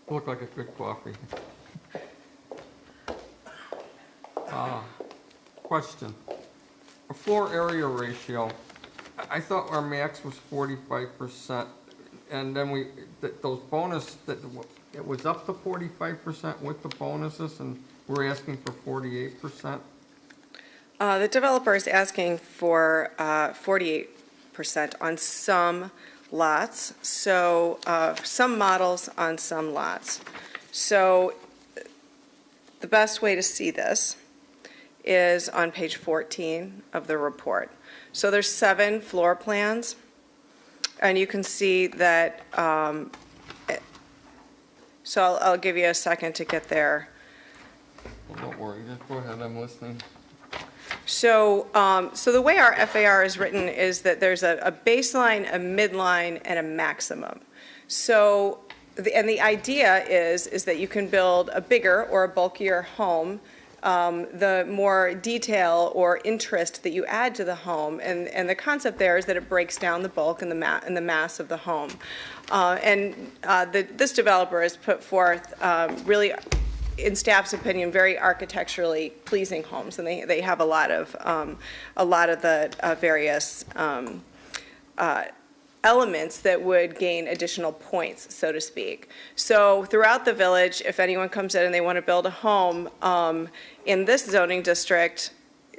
Look like a good coffee. Question. A floor area ratio. I thought our max was 45%, and then those bonus, it was up to 45% with the bonuses, and we're asking for 48%. The developer is asking for 48% on some lots, so some models on some lots. So the best way to see this is on page 14 of the report. So there's 7 floor plans, and you can see that, so I'll give you a second to get there. Well, don't worry, just go ahead, I'm listening. So, so the way our FAR is written is that there's a baseline, a midline, and a maximum. So, the idea is that you can build a bigger or a bulkier home. The more detail or interest that you add to the home, and the concept there is that it breaks down the bulk and the mass of the home. This developer has put forth really, in staff's opinion, very architecturally pleasing homes, and they have a lot of the various elements that would gain additional points, so to speak. So throughout the village, if anyone comes in and they want to build a home in this zoning district,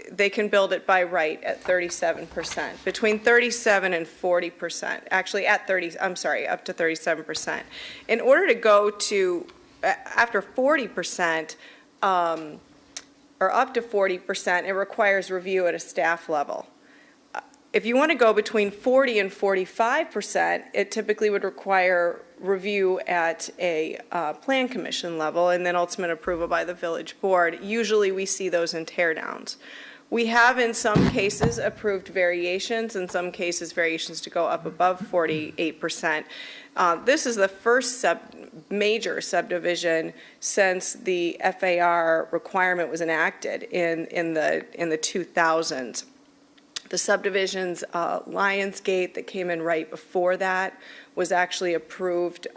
they can build it by right at 37%, between 37 and 40%, actually at up to 37%. In order to go to, after 40%, or up to 40%, it requires review at a staff level. If you want to go between 40 and 45%, it typically would require review at a plan commission level and then ultimate approval by the village board. Usually we see those in teardowns. We have in some cases approved variations, in some cases variations to go up above 48%. This is the first major subdivision since the FAR requirement was enacted in the 2000s. The subdivisions, Lionsgate, that came in right before that, was actually approved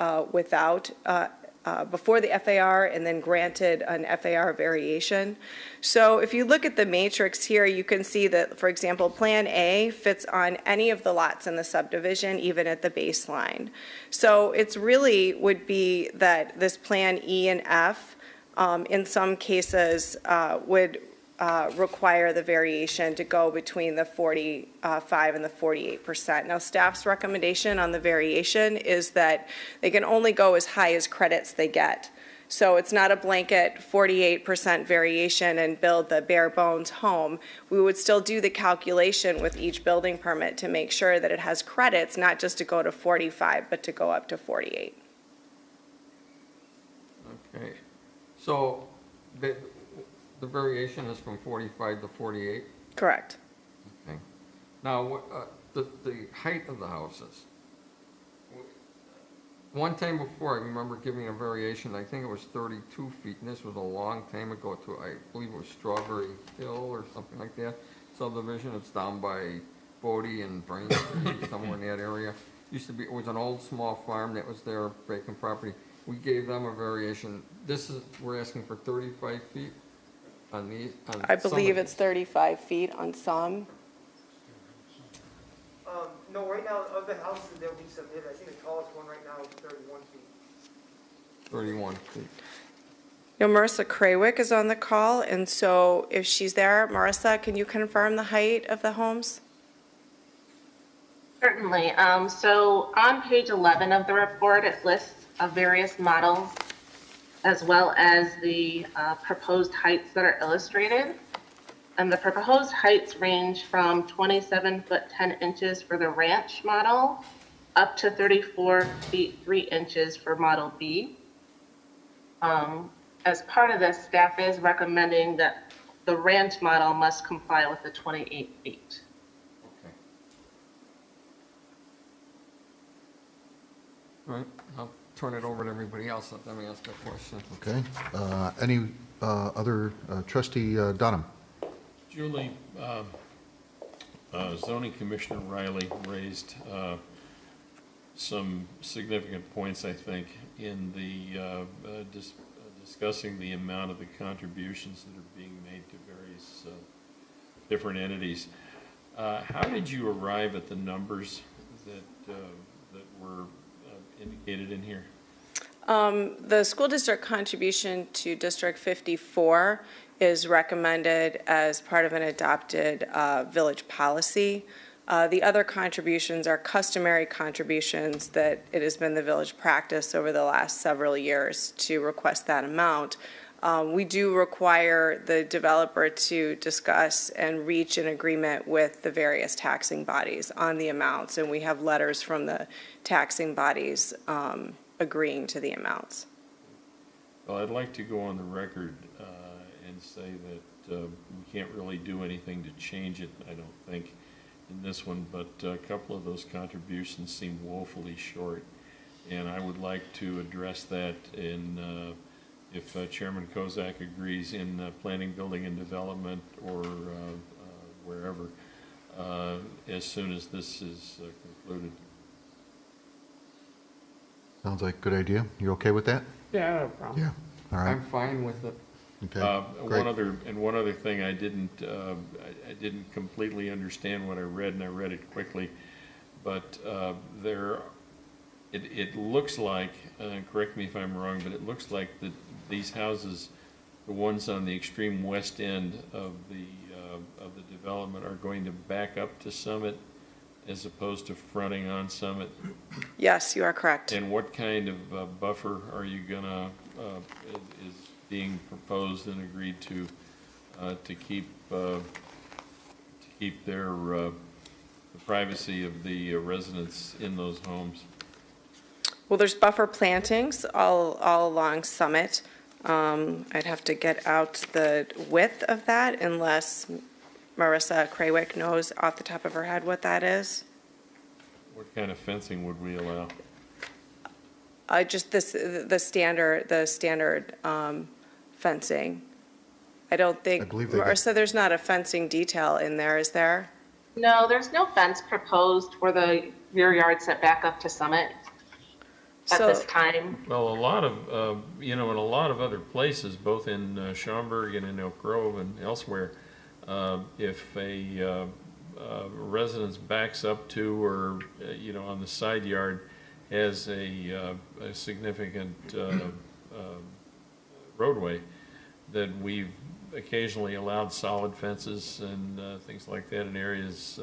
before the FAR and then granted an FAR variation. So if you look at the matrix here, you can see that, for example, Plan A fits on any of the lots in the subdivision, even at the baseline. So it's really would be that this Plan E and F, in some cases, would require the variation to go between the 45 and the 48%. Now, staff's recommendation on the variation is that they can only go as high as credits they get. So it's not a blanket 48% variation and build the bare bones home. We would still do the calculation with each building permit to make sure that it has credits, not just to go to 45, but to go up to 48. Okay, so the variation is from 45 to 48? Correct. Okay. Now, the height of the houses. One time before, I remember giving a variation, I think it was 32 feet, and this was a long time ago to, I believe it was Strawberry Hill or something like that. Subdivision, it's down by Bodie and Brain Street, somewhere in that area. Used to be, it was an old small farm that was there, vacant property. We gave them a variation. We're asking for 35 feet. I believe it's 35 feet on some. No, right now, of the houses that we submitted, I think the tallest one right now is 31 feet. 31 feet. You know, Marissa Craywick is on the call, and so if she's there, Marissa, can you confirm the height of the homes? Certainly. So on page 11 of the report, it lists various models as well as the proposed heights that are illustrated. And the proposed heights range from 27 foot 10 inches for the ranch model up to 34 feet 3 inches for Model B. As part of this, staff is recommending that the ranch model must comply with the 28 feet. Okay. All right, I'll turn it over to everybody else. Let me ask a question. Okay. Any other, trustee Dunham? Julie, zoning commissioner Riley raised some significant points, I think, in the discussing the amount of the contributions that are being made to various different entities. How did you arrive at the numbers that were indicated in here? The school district contribution to District 54 is recommended as part of an adopted village policy. The other contributions are customary contributions that it has been the village practice over the last several years to request that amount. We do require the developer to discuss and reach an agreement with the various taxing bodies on the amounts, and we have letters from the taxing bodies agreeing to the amounts. Well, I'd like to go on the record and say that we can't really do anything to change it, I don't think, in this one, but a couple of those contributions seem woefully short, and I would like to address that in, if Chairman Kozak agrees, in planning, building, and development, or wherever, as soon as this is concluded. Sounds like a good idea. You okay with that? Yeah, no problem. Yeah. All right. I'm fine with it. Okay. One other thing, I didn't completely understand what I read, and I read it quickly, but it looks like, correct me if I'm wrong, but it looks like that these houses, the ones on the extreme west end of the development, are going to back up to Summit as opposed to fronting on Summit. Yes, you are correct. And what kind of buffer are you gonna is being proposed and agreed to keep their the privacy of the residents in those homes? Well, there's buffer plantings all along Summit. I'd have to get out the width of that unless Marissa Craywick knows off the top of her head what that is. What kind of fencing would we allow? Just the standard fencing. I don't think, Marissa, there's not a fencing detail in there, is there? No, there's no fence proposed for the rear yard setback up to Summit at this time. Well, a lot of, in a lot of other places, both in Schaumburg and in Elk Grove and elsewhere, if a residence backs up to, or, on the side yard, has a significant roadway, that we've occasionally allowed solid fences and things like that in areas,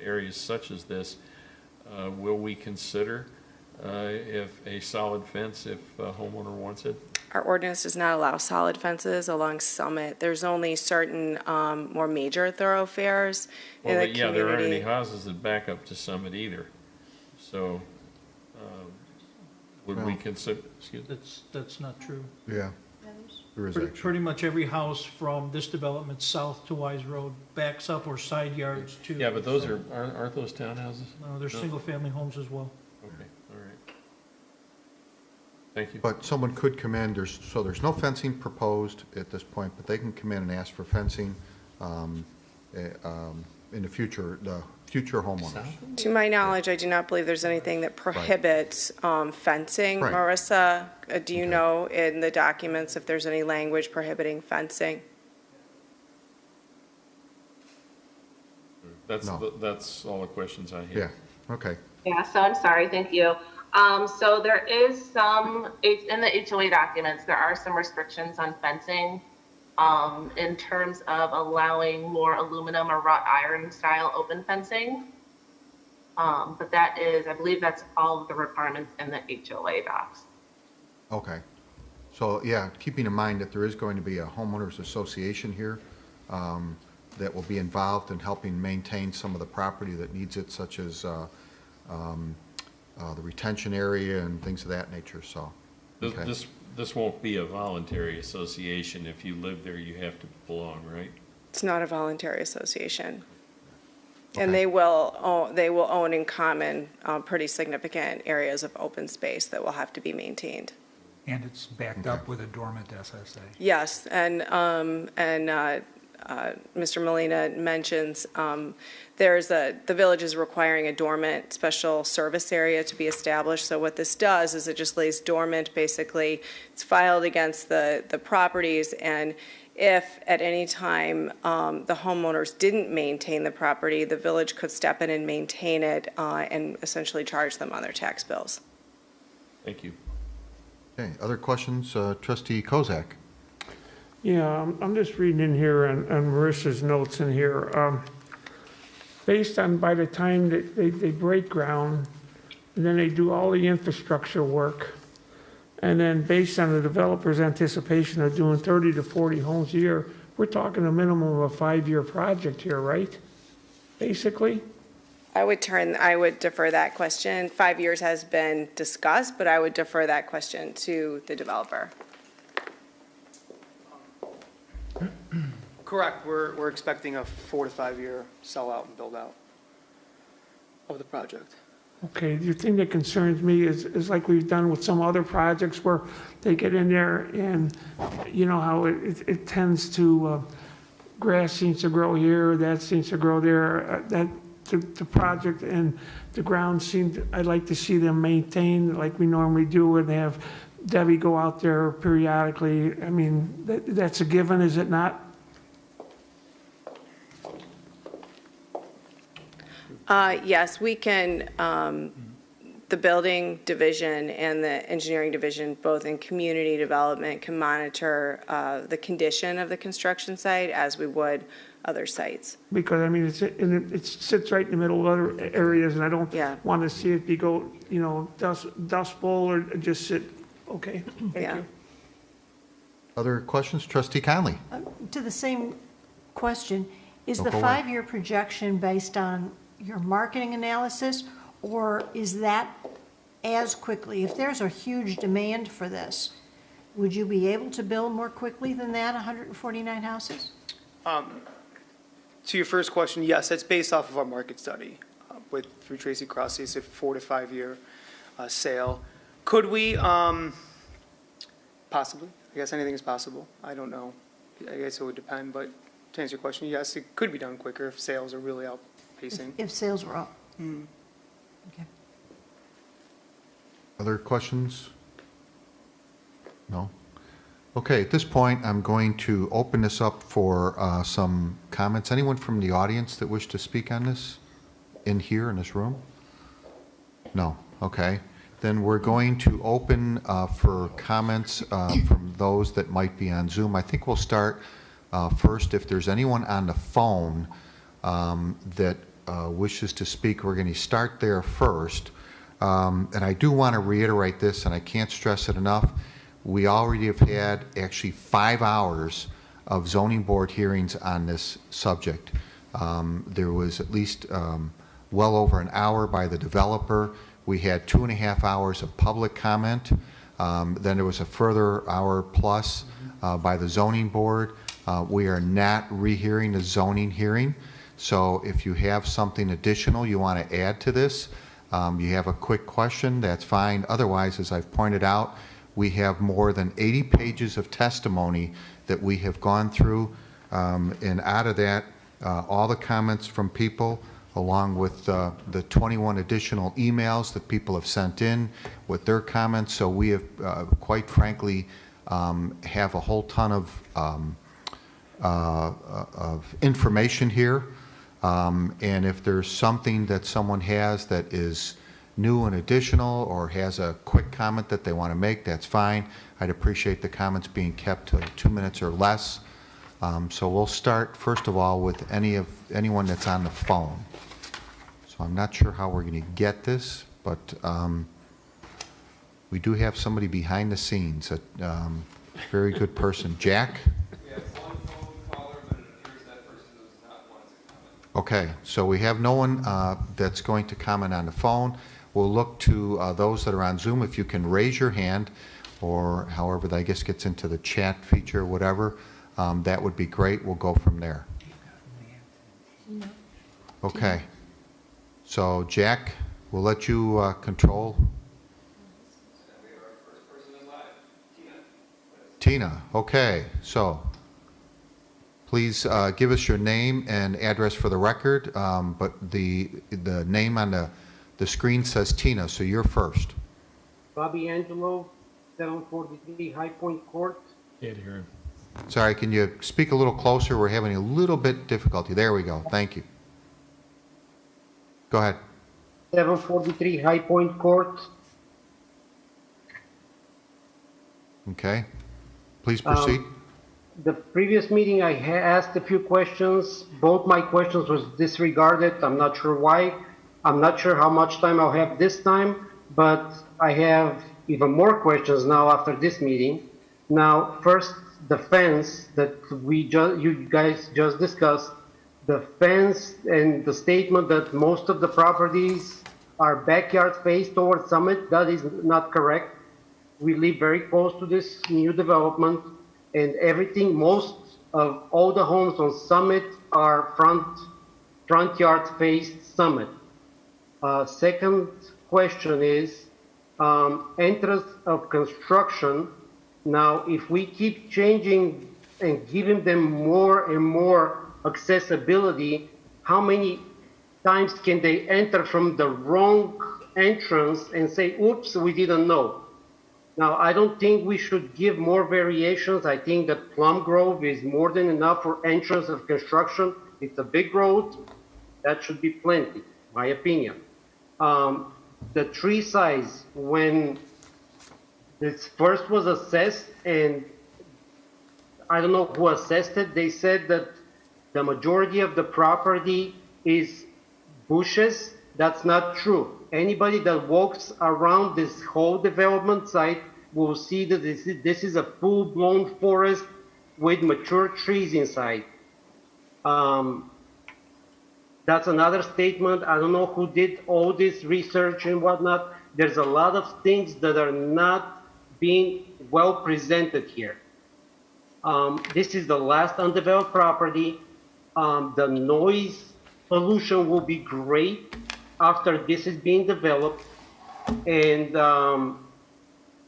areas such as this. Will we consider if a solid fence, if a homeowner wants it? Our ordinance does not allow solid fences along Summit. There's only certain more major thoroughfares in the community. There aren't any houses that back up to Summit either. So would we consider, excuse me? That's not true. Yeah. There is actually. Pretty much every house from this development south to Wise Road backs up, or side yards to. Yeah, but those aren't those townhouses? No, they're single-family homes as well. Okay, all right. Thank you. But someone could come in, there's no fencing proposed at this point, but they can come in and ask for fencing in the future homeowners. To my knowledge, I do not believe there's anything that prohibits fencing. Right. Marissa, do you know in the documents if there's any language prohibiting fencing? That's all the questions I have. Yeah, okay. Yeah, so I'm sorry, thank you. So there is in the HOA documents, there are some restrictions on fencing in terms of allowing more aluminum or wrought iron style open fencing. But that is, I believe that's all of the requirements in the HOA docs. Okay. So, yeah, keeping in mind that there is going to be a homeowners association here that will be involved in helping maintain some of the property that needs it, such as the retention area and things of that nature, so. Okay. This won't be a voluntary association. If you live there, you have to belong, right? It's not a voluntary association. Okay. And they will own in common pretty significant areas of open space that will have to be maintained. And it's backed up with a dormant SSA. Yes, and Mr. Molina mentions the village is requiring a dormant special service area to be established. So what this does is it just lays dormant, basically. It's filed against the properties, and if at any time the homeowners didn't maintain the property, the village could step in and maintain it and essentially charge them on their tax bills. Thank you. Okay, other questions? Trustee Kozak? Yeah, I'm just reading in here on Marissa's notes in here. Based on by the time that they break ground, and then they do all the infrastructure work, and then based on the developer's anticipation of doing 30 to 40 homes a year, we're talking a minimum of a 5-year project here, right? Basically? I would defer that question. 5 years has been discussed, but I would defer that question to the developer. Correct, we're expecting a 4 to 5 year sell-out and build-out of the project. Okay, the thing that concerns me is like we've done with some other projects where they get in there and you know how it tends to, grass seems to grow here, that seems to grow there, the project and the ground I'd like to see them maintained like we normally do and have Debbie go out there periodically. I mean, that's a given, is it not? Yes, we can, the building division and the engineering division, both in community development, can monitor the condition of the construction site as we would other sites. Because, I mean, it sits right in the middle of other areas, and I don't want to see it go, you know, dust bowl or just sit, okay, thank you. Other questions? Trustee Conley? To the same question, is the Go ahead. 5-year projection based on your marketing analysis, or is that as quickly? If there's a huge demand for this, would you be able to build more quickly than that, 149 houses? To your first question, yes, it's based off of our market study through Tracy Crossley. It's a 4 to 5 year sale. Could we, possibly, I guess anything is possible. I don't know. I guess it would depend, but to answer your question, yes, it could be done quicker if sales are really outpacing. If sales were up. Okay. Other questions? No? Okay, at this point, I'm going to open this up for some comments. Anyone from the audience that wish to speak on this in this room? No? Okay. Then we're going to open for comments from those that might be on Zoom. I think we'll start first. If there's anyone on the phone that wishes to speak, we're going to start there first. And I do want to reiterate this, and I can't stress it enough. We already have had actually 5 hours of zoning board hearings on this subject. There was at least well over an hour by the developer. We had 2.5 hours of public comment. Then there was a further hour plus by the zoning board. We are not rehearing the zoning hearing. So if you have something additional you want to add to this, you have a quick question, that's fine. Otherwise, as I've pointed out, we have more than 80 pages of testimony that we have gone through. And out of that, all the comments from people, along with the 21 additional emails that people have sent in with their comments. So we have, quite frankly, have a whole ton of information here. And if there's something that someone has that is new and additional or has a quick comment that they want to make, that's fine. I'd appreciate the comments being kept to 2 minutes or less. So we'll start, first of all, with anyone that's on the phone. So I'm not sure how we're going to get this, but we do have somebody behind the scenes, a very good person. Jack? Yeah, it's one phone caller, but it appears that person does not want to comment. Okay, so we have no one that's going to comment on the phone. We'll look to those that are on Zoom. If you can raise your hand, or however that I guess gets into the chat feature, whatever, that would be great. We'll go from there. Okay. So Jack, we'll let you control. Tina, okay. So please give us your name and address for the record, but the name on the screen says Tina, so you're first. Bobby Angelo, 743 High Point Court. Can't hear him. Sorry, can you speak a little closer? We're having a little bit difficulty. There we go. Thank you. Go ahead. 743 High Point Court. Okay. Please proceed. The previous meeting, I asked a few questions. Both my questions was disregarded. I'm not sure why. I'm not sure how much time I'll have this time, but I have even more questions now after this meeting. Now, first, the fence that you guys just discussed, the fence and the statement that most of the properties are backyard face towards Summit, that is not correct. We live very close to this new development, and everything, most of all the homes on Summit are front yard face Summit. Second question is entrance of construction. Now, if we keep changing and giving them more and more accessibility, how many times can they enter from the wrong entrance and say, oops, we didn't know? Now, I don't think we should give more variations. I think that Plum Grove is more than enough for entrance of construction. It's a big road. That should be plenty, my opinion. The tree size, when this first was assessed, and I don't know who assessed it, they said that the majority of the property is bushes. That's not true. Anybody that walks around this whole development site will see that this is a full-blown forest with mature trees inside. That's another statement. I don't know who did all this research and whatnot. There's a lot of things that are not being well presented here. This is the last undeveloped property. The noise pollution will be great after this is being developed, and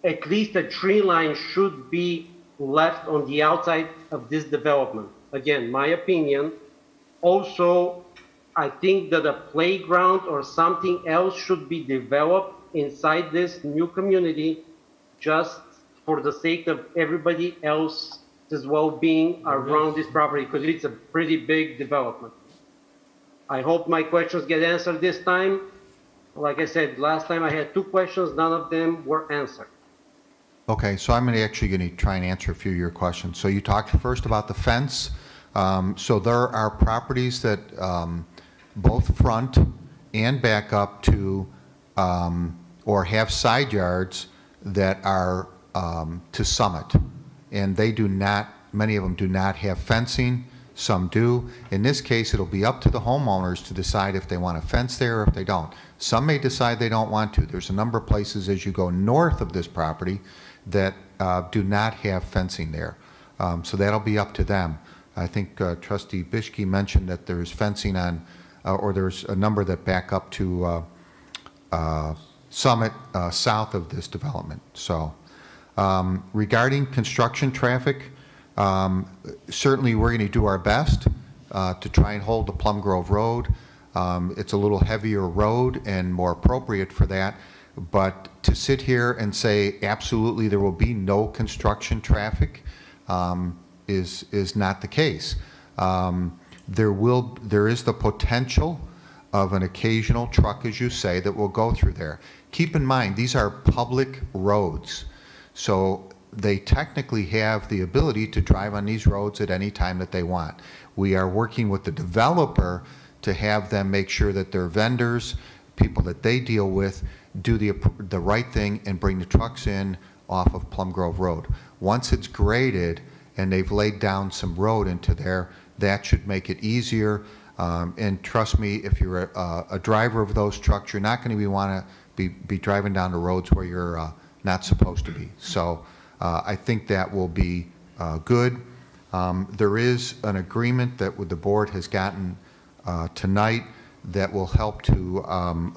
at least a tree line should be left on the outside of this development. Again, my opinion. Also, I think that a playground or something else should be developed inside this new community just for the sake of everybody else's well-being around this property, because it's a pretty big development. I hope my questions get answered this time. Like I said, last time I had 2 questions, none of them were answered. Okay, so I'm actually going to try and answer a few of your questions. So you talked first about the fence. So there are properties that both front and back up to or have side yards that are to Summit, and they do not, many of them do not have fencing. Some do. In this case, it'll be up to the homeowners to decide if they want to fence there or if they don't. Some may decide they don't want to. There's a number of places as you go north of this property that do not have fencing there. So that'll be up to them. I think Trustee Bischke mentioned that there's fencing on, or there's a number that back up to Summit south of this development. So regarding construction traffic, certainly we're going to do our best to try and hold the Plum Grove Road. It's a little heavier road and more appropriate for that, but to sit here and say absolutely there will be no construction traffic is not the case. There is the potential of an occasional truck, as you say, that will go through there. Keep in mind, these are public roads, so they technically have the ability to drive on these roads at any time that they want. We are working with the developer to have them make sure that their vendors, people that they deal with, do the right thing and bring the trucks in off of Plum Grove Road. Once it's graded and they've laid down some road into there, that should make it easier. And trust me, if you're a driver of those trucks, you're not going to want to be driving down the roads where you're not supposed to be. So I think that will be good. There is an agreement that the board has gotten tonight that will help to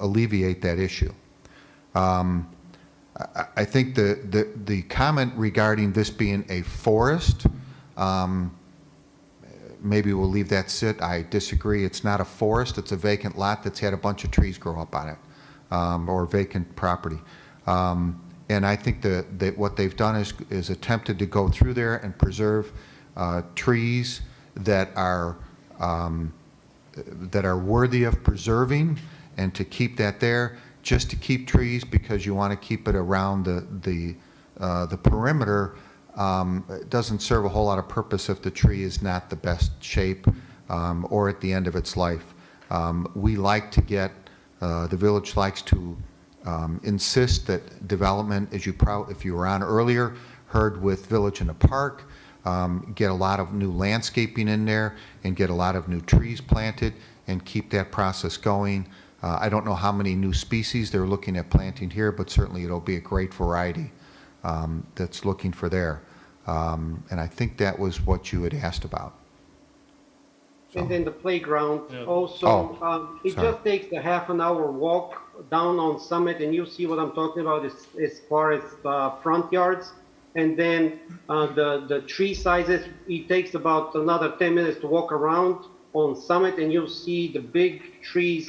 alleviate that issue. I think the comment regarding this being a forest, maybe we'll leave that sit. I disagree. It's not a forest. It's a vacant lot that's had a bunch of trees grow up on it, or vacant property. And I think that what they've done is attempted to go through there and preserve trees that are worthy of preserving, and to keep that there. Just to keep trees because you want to keep it around the perimeter, it doesn't serve a whole lot of purpose if the tree is not the best shape or at the end of its life. We like to get, the village likes to insist that development, as if you were on earlier, heard with Village in a Park, get a lot of new landscaping in there and get a lot of new trees planted and keep that process going. I don't know how many new species they're looking at planting here, but certainly it'll be a great variety that's looking for there. And I think that was what you had asked about. So. And then the playground also, it sorry. just takes a half an hour walk down on Summit, and you see what I'm talking about as far as front yards. And then the tree sizes, it takes about another 10 minutes to walk around on Summit, and you'll see the big trees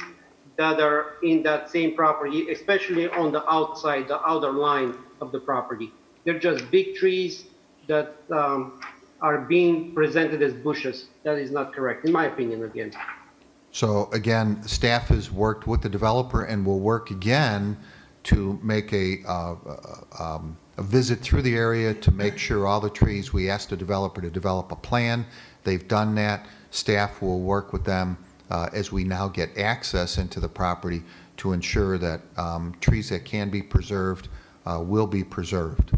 that are in that same property, especially on the outside, the outer line of the property. They're just big trees that are being presented as bushes. That is not correct, in my opinion, again. So again, staff has worked with the developer and will work again to make a visit through the area to make sure all the trees, we asked the developer to develop a plan. They've done that. Staff will work with them as we now get access into the property to ensure that trees that can be preserved will be preserved.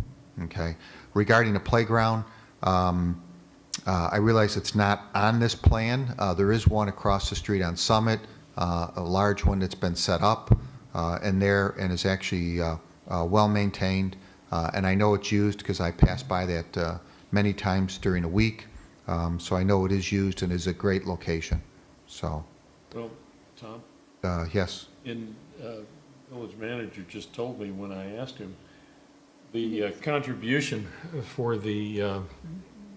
Okay. Regarding the playground, I realize it's not on this plan. There is one across the street on Summit, a large one that's been set up and is actually well maintained. And I know it's used because I pass by that many times during the week. So I know it is used and is a great location. So. Well, Tom? Yes. Village manager just told me when I asked him, the contribution for the,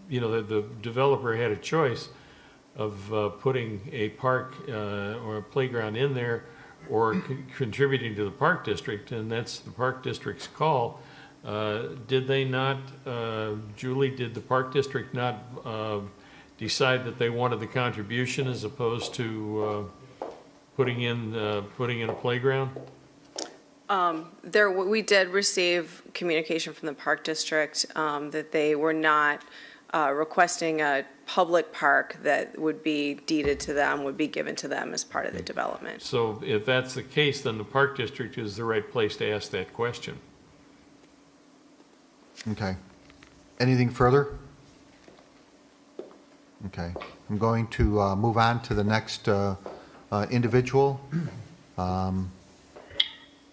the developer had a choice of putting a park or a playground in there or contributing to the park district, and that's the park district's call. Did they not, Julie, did the park district not decide that they wanted the contribution as opposed to putting in a playground? We did receive communication from the park district that they were not requesting a public park that would be deeded to them, would be given to them as part of the development. So if that's the case, then the park district is the right place to ask that question. Okay. Anything further? Okay. I'm going to move on to the next individual.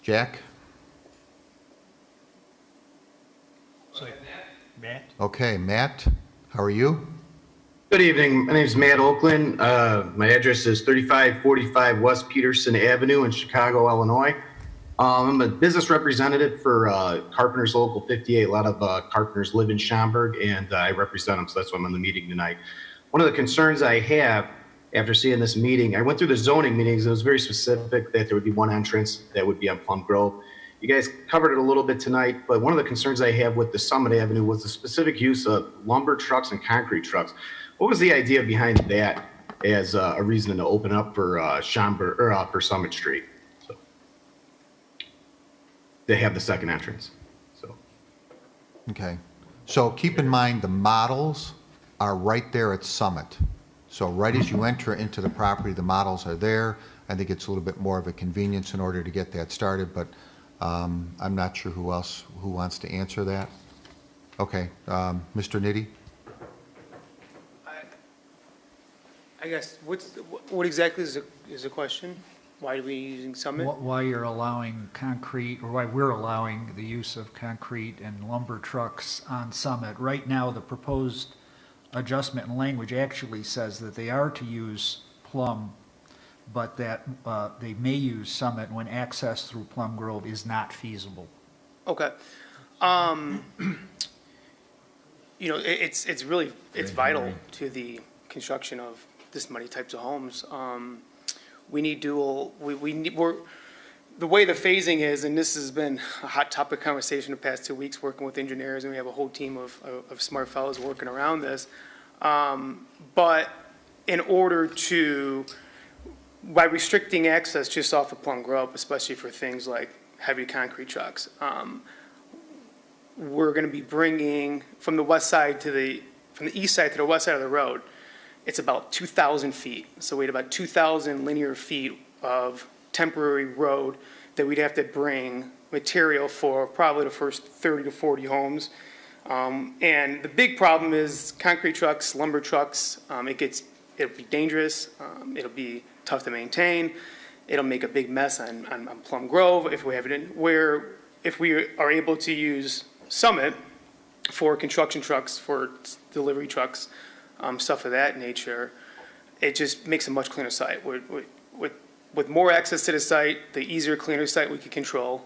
Jack? Matt? Okay, Matt, how are you? Good evening. My name is Matt Oakland. My address is 3545 West Peterson Avenue in Chicago, Illinois. I'm a business representative for Carpenters Local 58. A lot of carpenters live in Schaumburg, and I represent them, so that's why I'm on the meeting tonight. One of the concerns I have after seeing this meeting, I went through the zoning meetings. It was very specific that there would be one entrance that would be on Plum Grove. You guys covered it a little bit tonight, but one of the concerns I have with the Summit Avenue was the specific use of lumber trucks and concrete trucks. What was the idea behind that as a reason to open up for Schaumburg or for Summit Street? So they have the second entrance. So okay. So keep in mind the models are right there at Summit. So right as you enter into the property, the models are there. I think it's a little bit more of a convenience in order to get that started, but I'm not sure who wants to answer that. Okay, Mr. Nitti? I guess, what exactly is the question? Why are we using Summit? Why you're allowing concrete, or why we're allowing the use of concrete and lumber trucks on Summit. Right now, the proposed adjustment in language actually says that they are to use Plum, but that they may use Summit when access through Plum Grove is not feasible. Okay. It's really, it's vital to the construction of this many types of homes. We need dual, we're, the way the phasing is, and this has been a hot topic conversation the past 2 weeks working with engineers, and we have a whole team of smart fellows working around this. But in order to, by restricting access just off of Plum Grove, especially for things like heavy concrete trucks, we're going to be bringing from the west side to from the east side to the west side of the road. It's about 2,000 feet. So we had about 2,000 linear feet of temporary road that we'd have to bring material for probably the first 30 to 40 homes. And the big problem is concrete trucks, lumber trucks. It'll be dangerous. It'll be tough to maintain. It'll make a big mess on Plum Grove if we have it in, where if we are able to use Summit for construction trucks, for delivery trucks, stuff of that nature, it just makes a much cleaner site. With more access to the site, the easier, cleaner site we can control.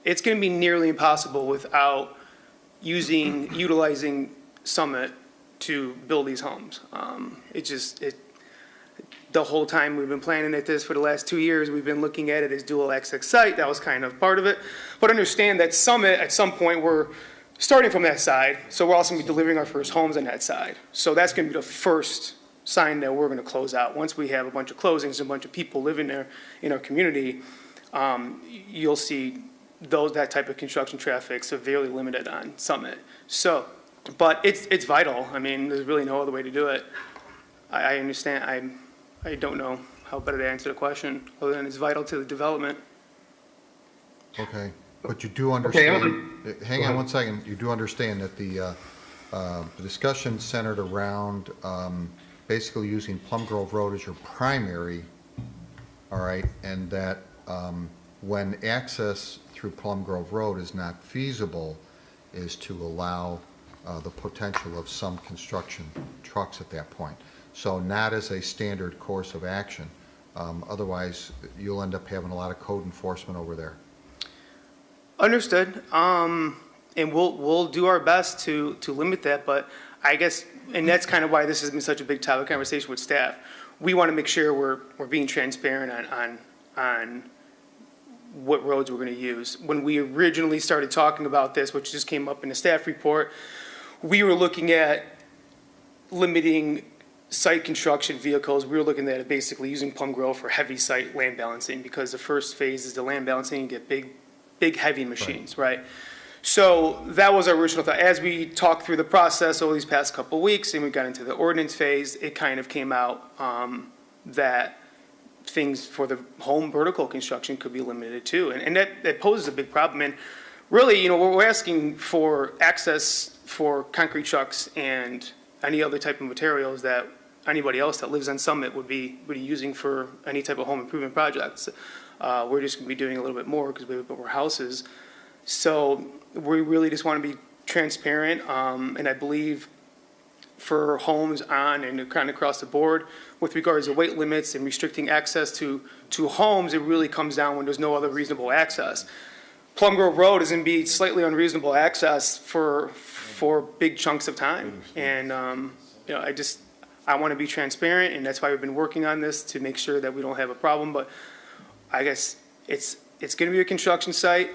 It's going to be nearly impossible without utilizing Summit to build these homes. The whole time we've been planning at this for the last 2 years, we've been looking at it as dual access site. That was kind of part of it. But understand that Summit, at some point, we're starting from that side, so we're also going to be delivering our first homes on that side. So that's going to be the first sign that we're going to close out. Once we have a bunch of closings, a bunch of people living there in our community, you'll see that type of construction traffic severely limited on Summit. So, but it's vital. I mean, there's really no other way to do it. I understand. I don't know how better to answer the question, other than it's vital to the development. Okay. But you do understand, hang on one second, you do understand that the discussion centered around basically using Plum Grove Road as your primary, all right, and that when access through Plum Grove Road is not feasible, is to allow the potential of some construction trucks at that point. So not as a standard course of action. Otherwise, you'll end up having a lot of code enforcement over there. Understood. And we'll do our best to limit that, but I guess, and that's kind of why this has been such a big topic conversation with staff. We want to make sure we're being transparent on what roads we're going to use. When we originally started talking about this, which just came up in the staff report, we were looking at limiting site construction vehicles. We were looking at basically using Plum Grove for heavy site land balancing, because the first phase is the land balancing and get big heavy machines, right? So that was our original thought. As we talked through the process over these past couple of weeks and we got into the ordinance phase, it kind of came out that things for the home vertical construction could be limited too. And that poses a big problem. And really, we're asking for access for concrete trucks and any other type of materials that anybody else that lives on Summit would be using for any type of home improvement projects. We're just going to be doing a little bit more because we have a bit more houses. So we really just want to be transparent. And I believe for homes on and kind of across the board, with regards to weight limits and restricting access to homes, it really comes down when there's no other reasonable access. Plum Grove Road is going to be slightly unreasonable access for big chunks of time. And, I want to be transparent, and that's why we've been working on this, to make sure that we don't have a problem. But I guess it's going to be a construction site.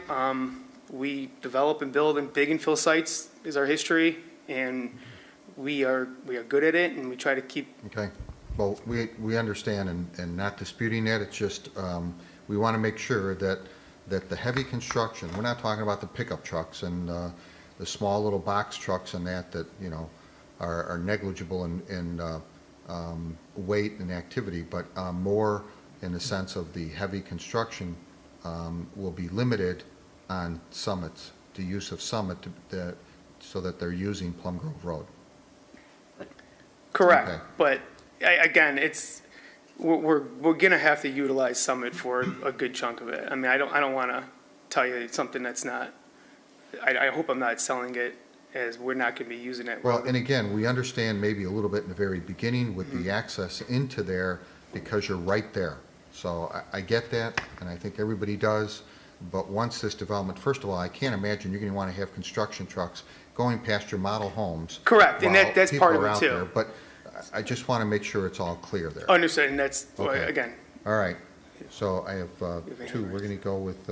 We develop and build in big infill sites is our history, and we are good at it, and we try to keep. Okay. Well, we understand and not disputing that. It's just we want to make sure that the heavy construction, we're not talking about the pickup trucks and the small little box trucks and that are negligible in weight and activity, but more in the sense of the heavy construction will be limited on Summits, the use of Summit so that they're using Plum Grove Road. Correct, okay. But again, we're gonna have to utilize Summit for a good chunk of it. I mean, I don't want to tell you something that's not. I hope I'm not selling it as we're not going to be using it. Well, and again, we understand maybe a little bit in the very beginning with Mm-hmm. the access into there because you're right there. So I get that, and I think everybody does. But once this development, first of all, I can't imagine you're going to want to have construction trucks going past your model homes. Correct, and while that's people part of are it out too. there. But I just want to make sure it's all clear there. Understood, and that's, Okay. again, All right. So I have two. We're going to go with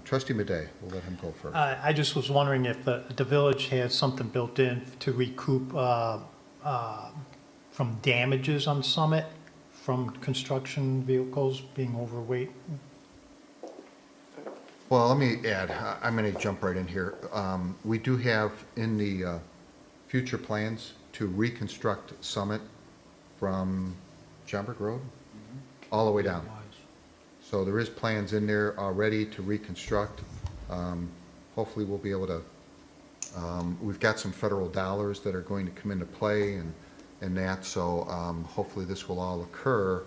Trustee Madej. We'll let him go first. I just was wondering if the village has something built in to recoup from damages on Summit from construction vehicles being overweight. Well, let me add, I'm going to jump right in here. We do have in the future plans to reconstruct Summit from Schaumburg Road all the way down. So there is plans in there already to reconstruct. Hopefully we'll be able to, we've got some federal dollars that are going to come into play and that, so hopefully this will all occur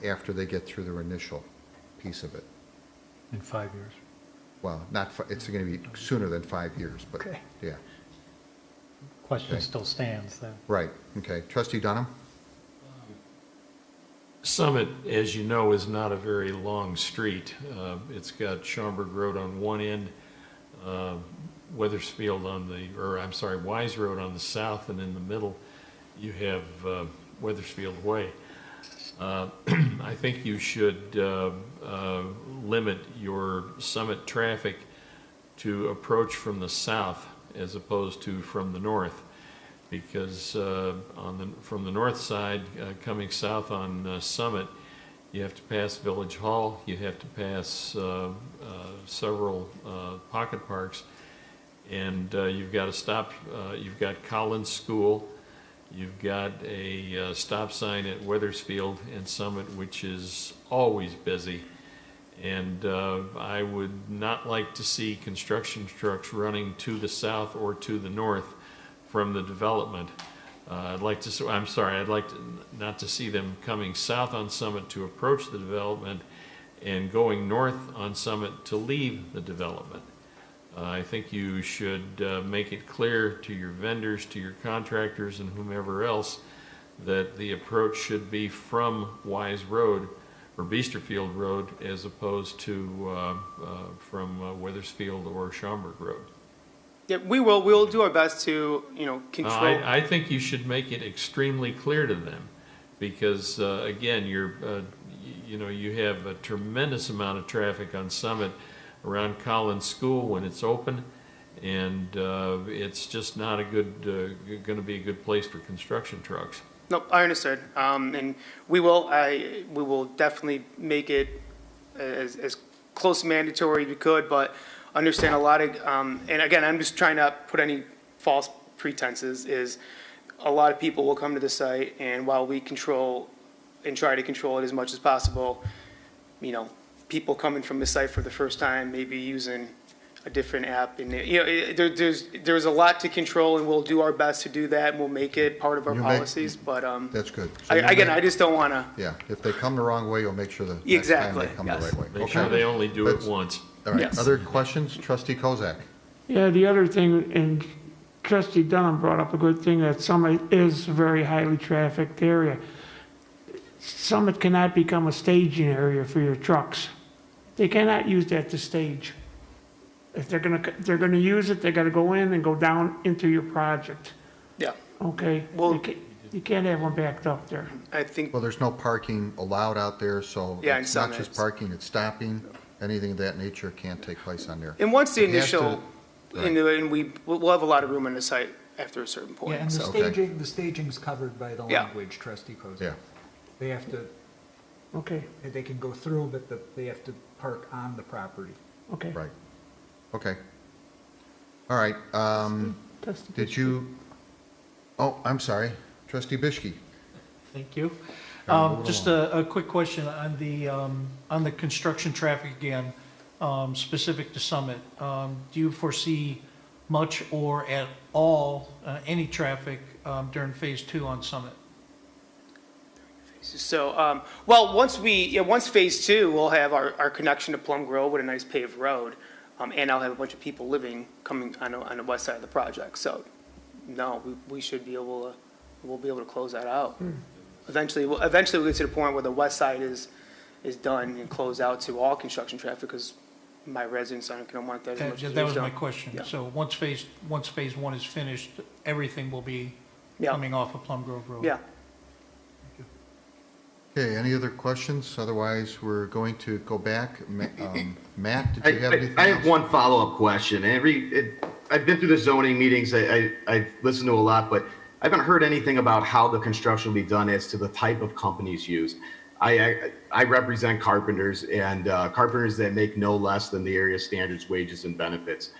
after they get through their initial piece of it. In 5 years. Well, it's going to be sooner than 5 years, but Okay. yeah. Question Okay. still stands then. Right, okay. Trustee Dunham? Summit, as you know, is not a very long street. It's got Schaumburg Road on one end, Weathersfield Wise Road on the south, and in the middle you have Weathersfield Way. I think you should limit your Summit traffic to approach from the south as opposed to from the north, because from the north side, coming south on Summit, you have to pass Village Hall, you have to pass several pocket parks, and you've got to stop. You've got Collins School, you've got a stop sign at Weathersfield and Summit, which is always busy. And I would not like to see construction trucks running to the south or to the north from the development. I'd like not to see them coming south on Summit to approach the development and going north on Summit to leave the development. I think you should make it clear to your vendors, to your contractors, and whomever else that the approach should be from Wise Road or Biesterfield Road as opposed to from Weathersfield or Schaumburg Road. yeah, we'll do our best to, control. I think you should make it extremely clear to them, because again, you have a tremendous amount of traffic on Summit around Collins School when it's open, and it's just not going to be a good place for construction trucks. Nope, I understood. And we will definitely make it as close to mandatory as we could, but understand a lot of, and again, I'm just trying not to put any false pretenses, is a lot of people will come to the site, and while we control and try to control it as much as possible, people coming from the site for the first time, maybe using a different app, and there's a lot to control, and we'll do our best to do that, and we'll make it part of our policies. But that's good. So I just don't want to. Yeah, if they come the wrong way, you'll make sure that Exactly, next time they come yes. the right way. Make sure they only do it once. All right. Yes. Other questions, Trustee Kozak? Yeah, the other thing, and Trustee Dunham brought up a good thing, that Summit is a very highly trafficked area. Summit cannot become a staging area for your trucks. They cannot use that to stage. If they're gonna use it, they gotta go in and go down into your project. Yeah. Okay? Well, you can't have them backed up there. I think. Well, there's no parking allowed out there, so Yeah, it's in not Summit. just parking, it's stopping. Anything of that nature can't take place on there. And once the It has to- initial, and we'll have a lot of room on the site after a certain point. Yeah, and the so. staging's covered by the Yeah. language, Trustee Kozak. Yeah. They have to, Okay, they can go through, but they have to park on the property. okay. Right. Okay. All right. Did you, I'm sorry, Trustee Bishke. Thank you. Move it Just a quick question on the construction traffic again, specific to Summit. Do you foresee much or at all any traffic during phase 2 on Summit? So, well, once phase two, we'll have our connection to Plum Grove with a nice paved road. And I'll have a bunch of people coming on the west side of the project. So, no, we should be able to, we'll be able to close that out. Eventually we'll get to the point where the west side is done and closed out to all construction traffic, because my residents aren't going to want that as much as That was we my don't. question. Yeah. So once phase one is finished, everything will be coming off of Plum Grove Road? Yeah. Okay, any other questions? Otherwise, we're going to go back. Matt, did you have anything I have else? one follow-up question. I've been through the zoning meetings. I've listened to a lot, but I haven't heard anything about how the construction will be done as to the type of companies used. I represent carpenters, and carpenters that make no less than the area standards, wages, and benefits.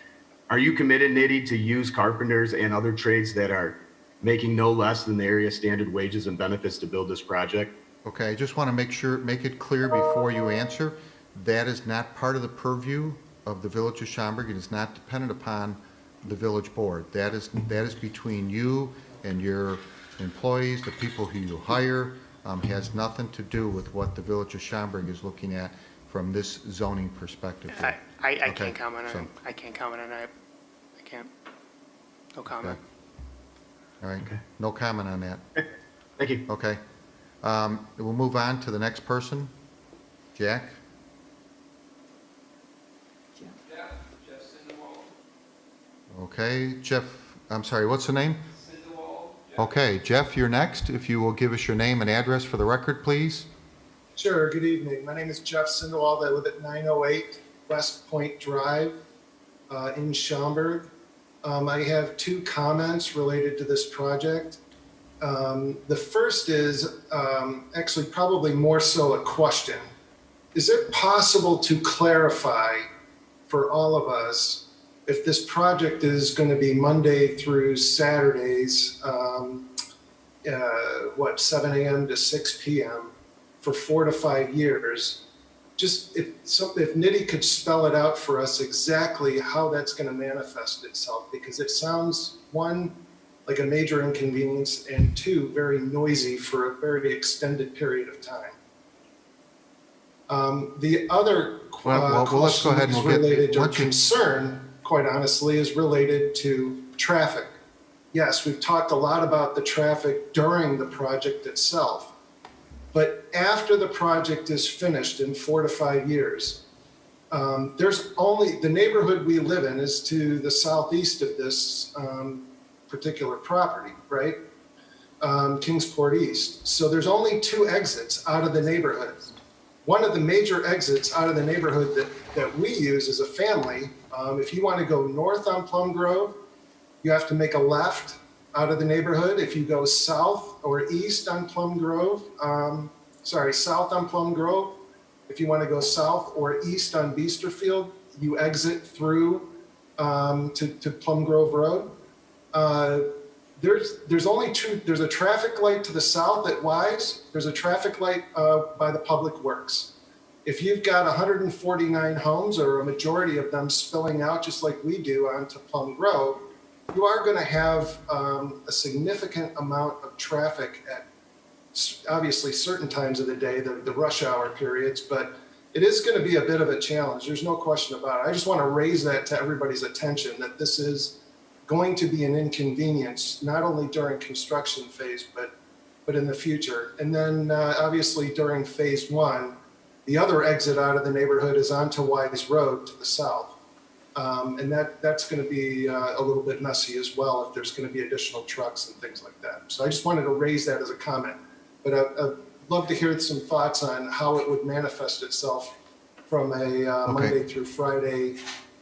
Are you committed, Nitty, to use carpenters and other trades that are making no less than the area standard wages and benefits to build this project? Okay, I just want to make it clear before you answer, that is not part of the purview of the Village of Schaumburg. It is not dependent upon the village board. That is between you and your employees, the people who you hire. Has nothing to do with what the Village of Schaumburg is looking at from this zoning perspective. I can't comment on it. I can't comment on that. I can't. No comment. Okay. All right, no comment on that. Thank you. Okay. We'll move on to the next person. Jack? Okay, Jeff, I'm sorry, what's the name? Okay, Jeff, you're next. If you will give us your name and address for the record, please. Sure, good evening. My name is Jeff Sindewald. I live at 908 West Point Drive in Schaumburg. I have two comments related to this project. The first is actually probably more so a question. Is it possible to clarify for all of us if this project is going to be Monday through Saturdays, 7 a.m. to 6 p.m. for 4 to 5 years? Just if Nitty could spell it out for us exactly how that's going to manifest itself, because it sounds, one, like a major inconvenience, and two, very noisy for a very extended period of time. The other let's go ahead and related to concern, quite honestly, is related to traffic. Yes, we've talked a lot about the traffic during the project itself, but after the project is finished in 4 to 5 years, there's only, the neighborhood we live in is to the southeast of this particular property, right? Kingsport East. So there's only 2 exits out of the neighborhood. One of the major exits out of the neighborhood that we use as a family, if you want to go north on Plum Grove, you have to make a left out of the neighborhood. If you go south or east on Plum Grove, south on Plum Grove, if you want to go south or east on Biesterfield, you exit through to Plum Grove Road. There's only 2. There's a traffic light to the south at Wise. There's a traffic light by the Public Works. If you've got 149 homes, or a majority of them spilling out just like we do onto Plum Grove, you are going to have a significant amount of traffic at obviously certain times of the day, the rush hour periods, but it is going to be a bit of a challenge. There's no question about it. I just want to raise that to everybody's attention, that this is going to be an inconvenience, not only during construction phase, but in the future. And then obviously during phase 1, the other exit out of the neighborhood is onto Wise Road to the south. And that's going to be a little bit messy as well if there's going to be additional trucks and things like that. So I just wanted to raise that as a comment. But I'd love to hear some thoughts on how it would manifest itself from a Monday through Friday.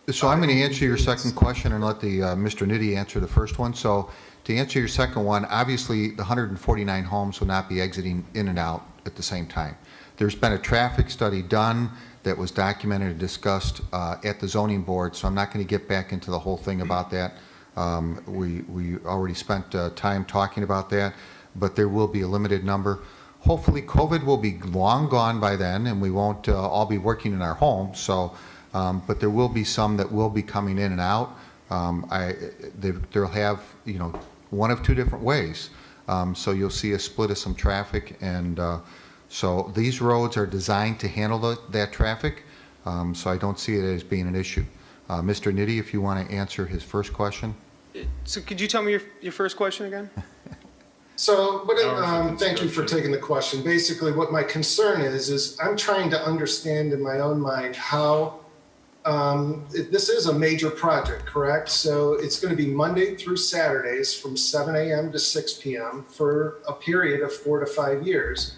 So I'm going to answer your second question and let the Mr. Nitty answer the first one. So to answer your second one, obviously the 149 homes will not be exiting in and out at the same time. There's been a traffic study done that was documented and discussed at the zoning board, so I'm not going to get back into the whole thing about that. We already spent time talking about that, but there will be a limited number. Hopefully COVID will be long gone by then and we won't all be working in our homes. So, but there will be some that will be coming in and out. They'll have, one of 2 different ways. So you'll see a split of some traffic, and so these roads are designed to handle that traffic, so I don't see it as being an issue. Mr. Nitti, if you want to answer his first question. So could you tell me your first question again? So, thank you for taking the question. Basically, what my concern is I'm trying to understand in my own mind how this is a major project, correct? So it's going to be Monday through Saturdays from 7 a.m. to 6 p.m. for a period of 4 to 5 years.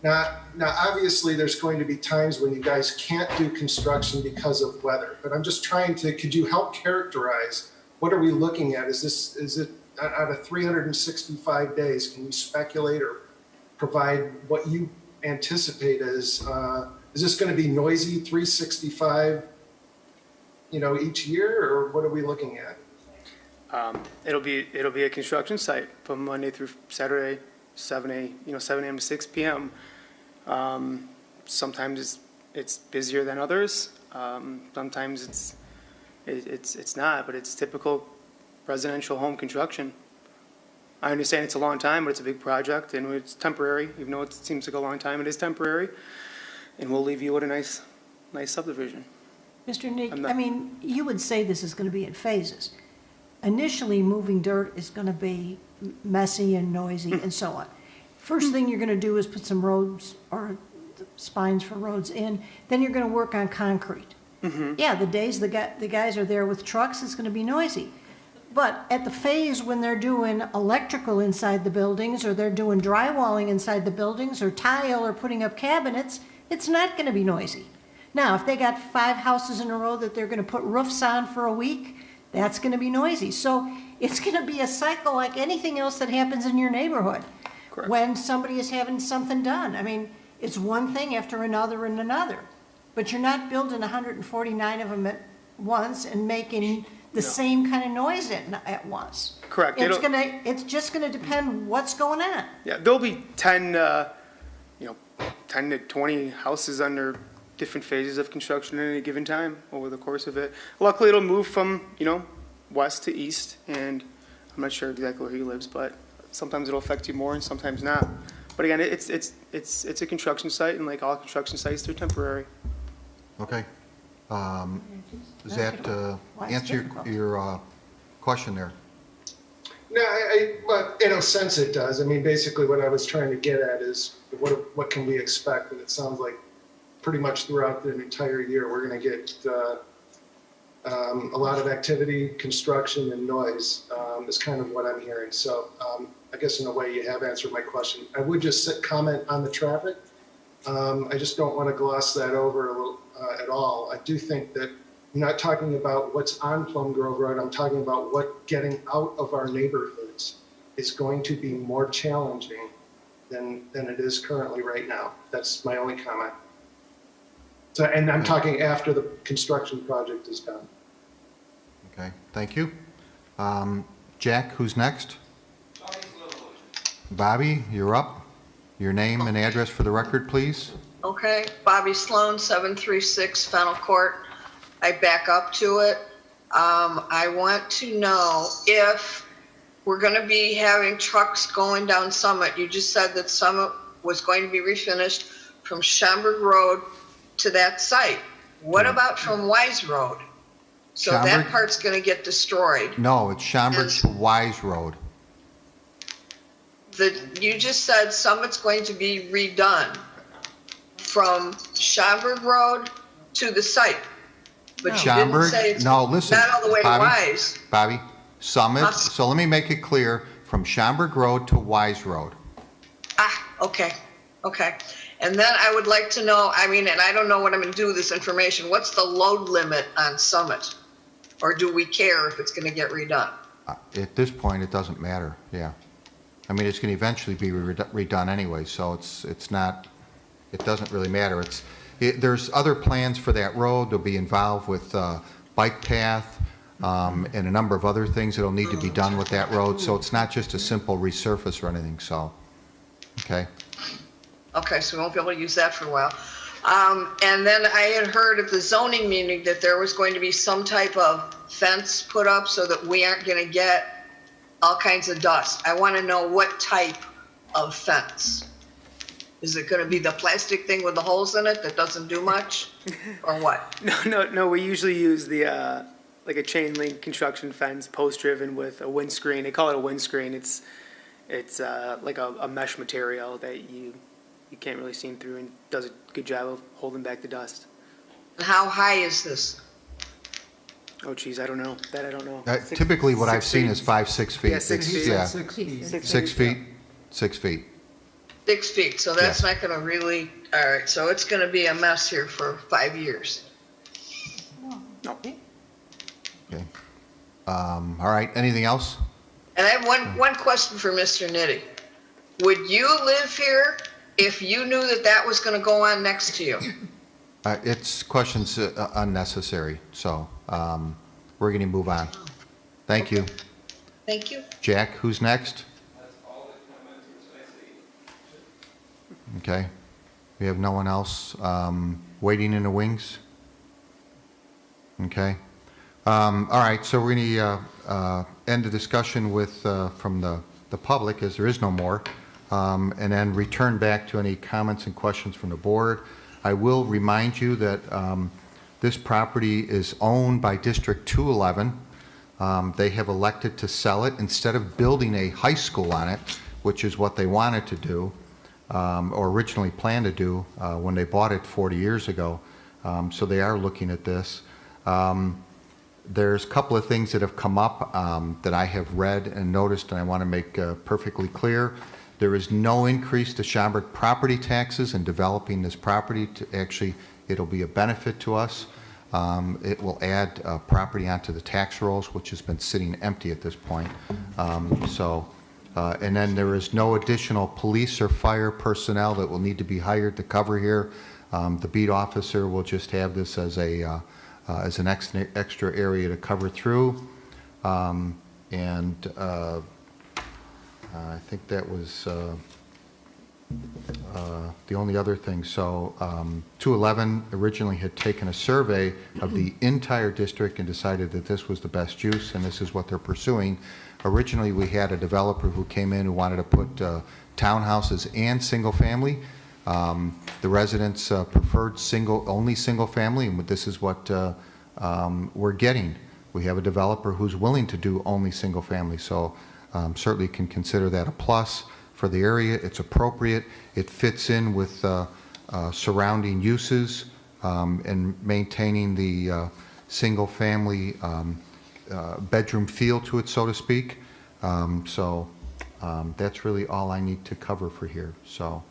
Now, obviously, there's going to be times when you guys can't do construction because of weather. But I'm just trying to. Could you help characterize what are we looking at? Is it out of 365 days? Can you speculate or provide what you anticipate as? Is this going to be noisy 365? Each year, or what are we looking at? It'll be a construction site from Monday through Saturday, 7 a.m. to 6 p.m. Sometimes it's busier than others. Sometimes it's not, but it's typical residential home construction. I understand it's a long time, but it's a big project and it's temporary. Even though it seems like a long time, it is temporary, and we'll leave you with a nice subdivision. Mr. Nick, I mean, you would say this is going to be in phases. Initially, moving dirt is going to be messy and noisy and so on. First thing you're going to do is put some roads or spines for roads in. Then you're going to work on concrete. Yeah, the days the guys are there with trucks, it's going to be noisy. But at the phase when they're doing electrical inside the buildings, or they're doing drywalling inside the buildings, or tile, or putting up cabinets, it's not going to be noisy. Now, if they got 5 houses in a row that they're going to put roofs on for a week, that's going to be noisy. So it's going to be a cycle like anything else that happens in your neighborhood. Correct. When somebody is having something done. I mean, it's one thing after another and another. But you're not building 149 of them at once and making the same kind of noise at once. Correct. It's just going to depend what's going on. Yeah, there'll be 10 to 20 houses under different phases of construction at any given time over the course of it. Luckily, it'll move from, west to east, and I'm not sure exactly where he lives, but sometimes it'll affect you more and sometimes not. But again, it's a construction site, and like all construction sites, they're temporary. Okay. Does that answer your question there? No, well, in a sense it does. I mean, basically what I was trying to get at is what can we expect? And it sounds like pretty much throughout the entire year, we're going to get a lot of activity, construction, and noise is kind of what I'm hearing. So I guess in a way you have answered my question. I would just comment on the traffic. I just don't want to gloss that over at all. I do think that I'm not talking about what's on Plum Grove Road. I'm talking about what getting out of our neighborhoods is going to be more challenging than it is currently right now. That's my only comment. So, and I'm talking after the construction project is done. Okay, thank you. Jack, who's next? Bobby, you're up. Your name and address for the record, please. Okay, Bobby Sloan, 736 Fennel Court. I back up to it. I want to know if we're going to be having trucks going down Summit. You just said that Summit was going to be refinished from Schaumburg Road to that site. What about from Wise Road? So that part's going to get destroyed. No, it's Schaumburg to Wise Road. You just said Summit's going to be redone from Schaumburg Road to the site. But Schaumburg? You didn't say it's listen, not all the way Bobby, to Wise. Bobby, Summit, so let me make it clear, from Schaumburg Road to Wise Road. Okay. And then I would like to know, and I don't know what I'm going to do with this information, what's the load limit on Summit? Or do we care if it's going to get redone? At this point, it doesn't matter, yeah. I mean, it's going to eventually be redone anyway, so it's not, it doesn't really matter. There's other plans for that road. They'll be involved with bike path and a number of other things that'll need to be done with that road, so it's not just a simple resurface or anything, so, okay. Okay, so we won't be able to use that for a while. And then I had heard at the zoning meeting that there was going to be some type of fence put up so that we aren't going to get all kinds of dust. I want to know what type of fence. Is it going to be the plastic thing with the holes in it that doesn't do much, or what? No, we usually use the, like a chain link construction fence, post-driven with a windscreen. They call it a windscreen. It's like a mesh material that you can't really see through, and does a good job of holding back the dust. And how high is this? Oh, geez, I don't know. That I don't know. Typically, what I've seen feet. is 5, 6 feet. Yeah, 6 feet. Yeah. 6 feet. 6 feet, 6 feet. 6 feet, so that's not going to really, all right, so it's going to be a mess here for 5 years. No. Okay. All right, anything else? And I have one question for Mr. Nitty. Would you live here if you knew that that was going to go on next to you? It's questions unnecessary, so we're going to move on. Thank you. Thank you. Jack, who's next? Okay. We have no one else waiting in the wings? Okay. All right, so we're going to end the discussion with from the public, as there is no more, and then return back to any comments and questions from the board. I will remind you that this property is owned by District 211. They have elected to sell it instead of building a high school on it, which is what they wanted to do, or originally planned to do when they bought it 40 years ago. So they are looking at this. There's a couple of things that have come up that I have read and noticed, and I want to make perfectly clear. There is no increase to Schaumburg property taxes in developing this property. Actually, it'll be a benefit to us. It will add property onto the tax rolls, which has been sitting empty at this point. And then there is no additional police or fire personnel that will need to be hired to cover here. The beat officer will just have this as an extra area to cover through. I think that was the only other thing. So 211 originally had taken a survey of the entire district and decided that this was the best use, and this is what they're pursuing. Originally, we had a developer who came in who wanted to put townhouses and single family. The residents preferred only single family, and this is what we're getting. We have a developer who's willing to do only single family, so certainly can consider that a plus for the area. It's appropriate. It fits in with surrounding uses and maintaining the single family bedroom feel to it, so to speak. That's really all I need to cover for here. So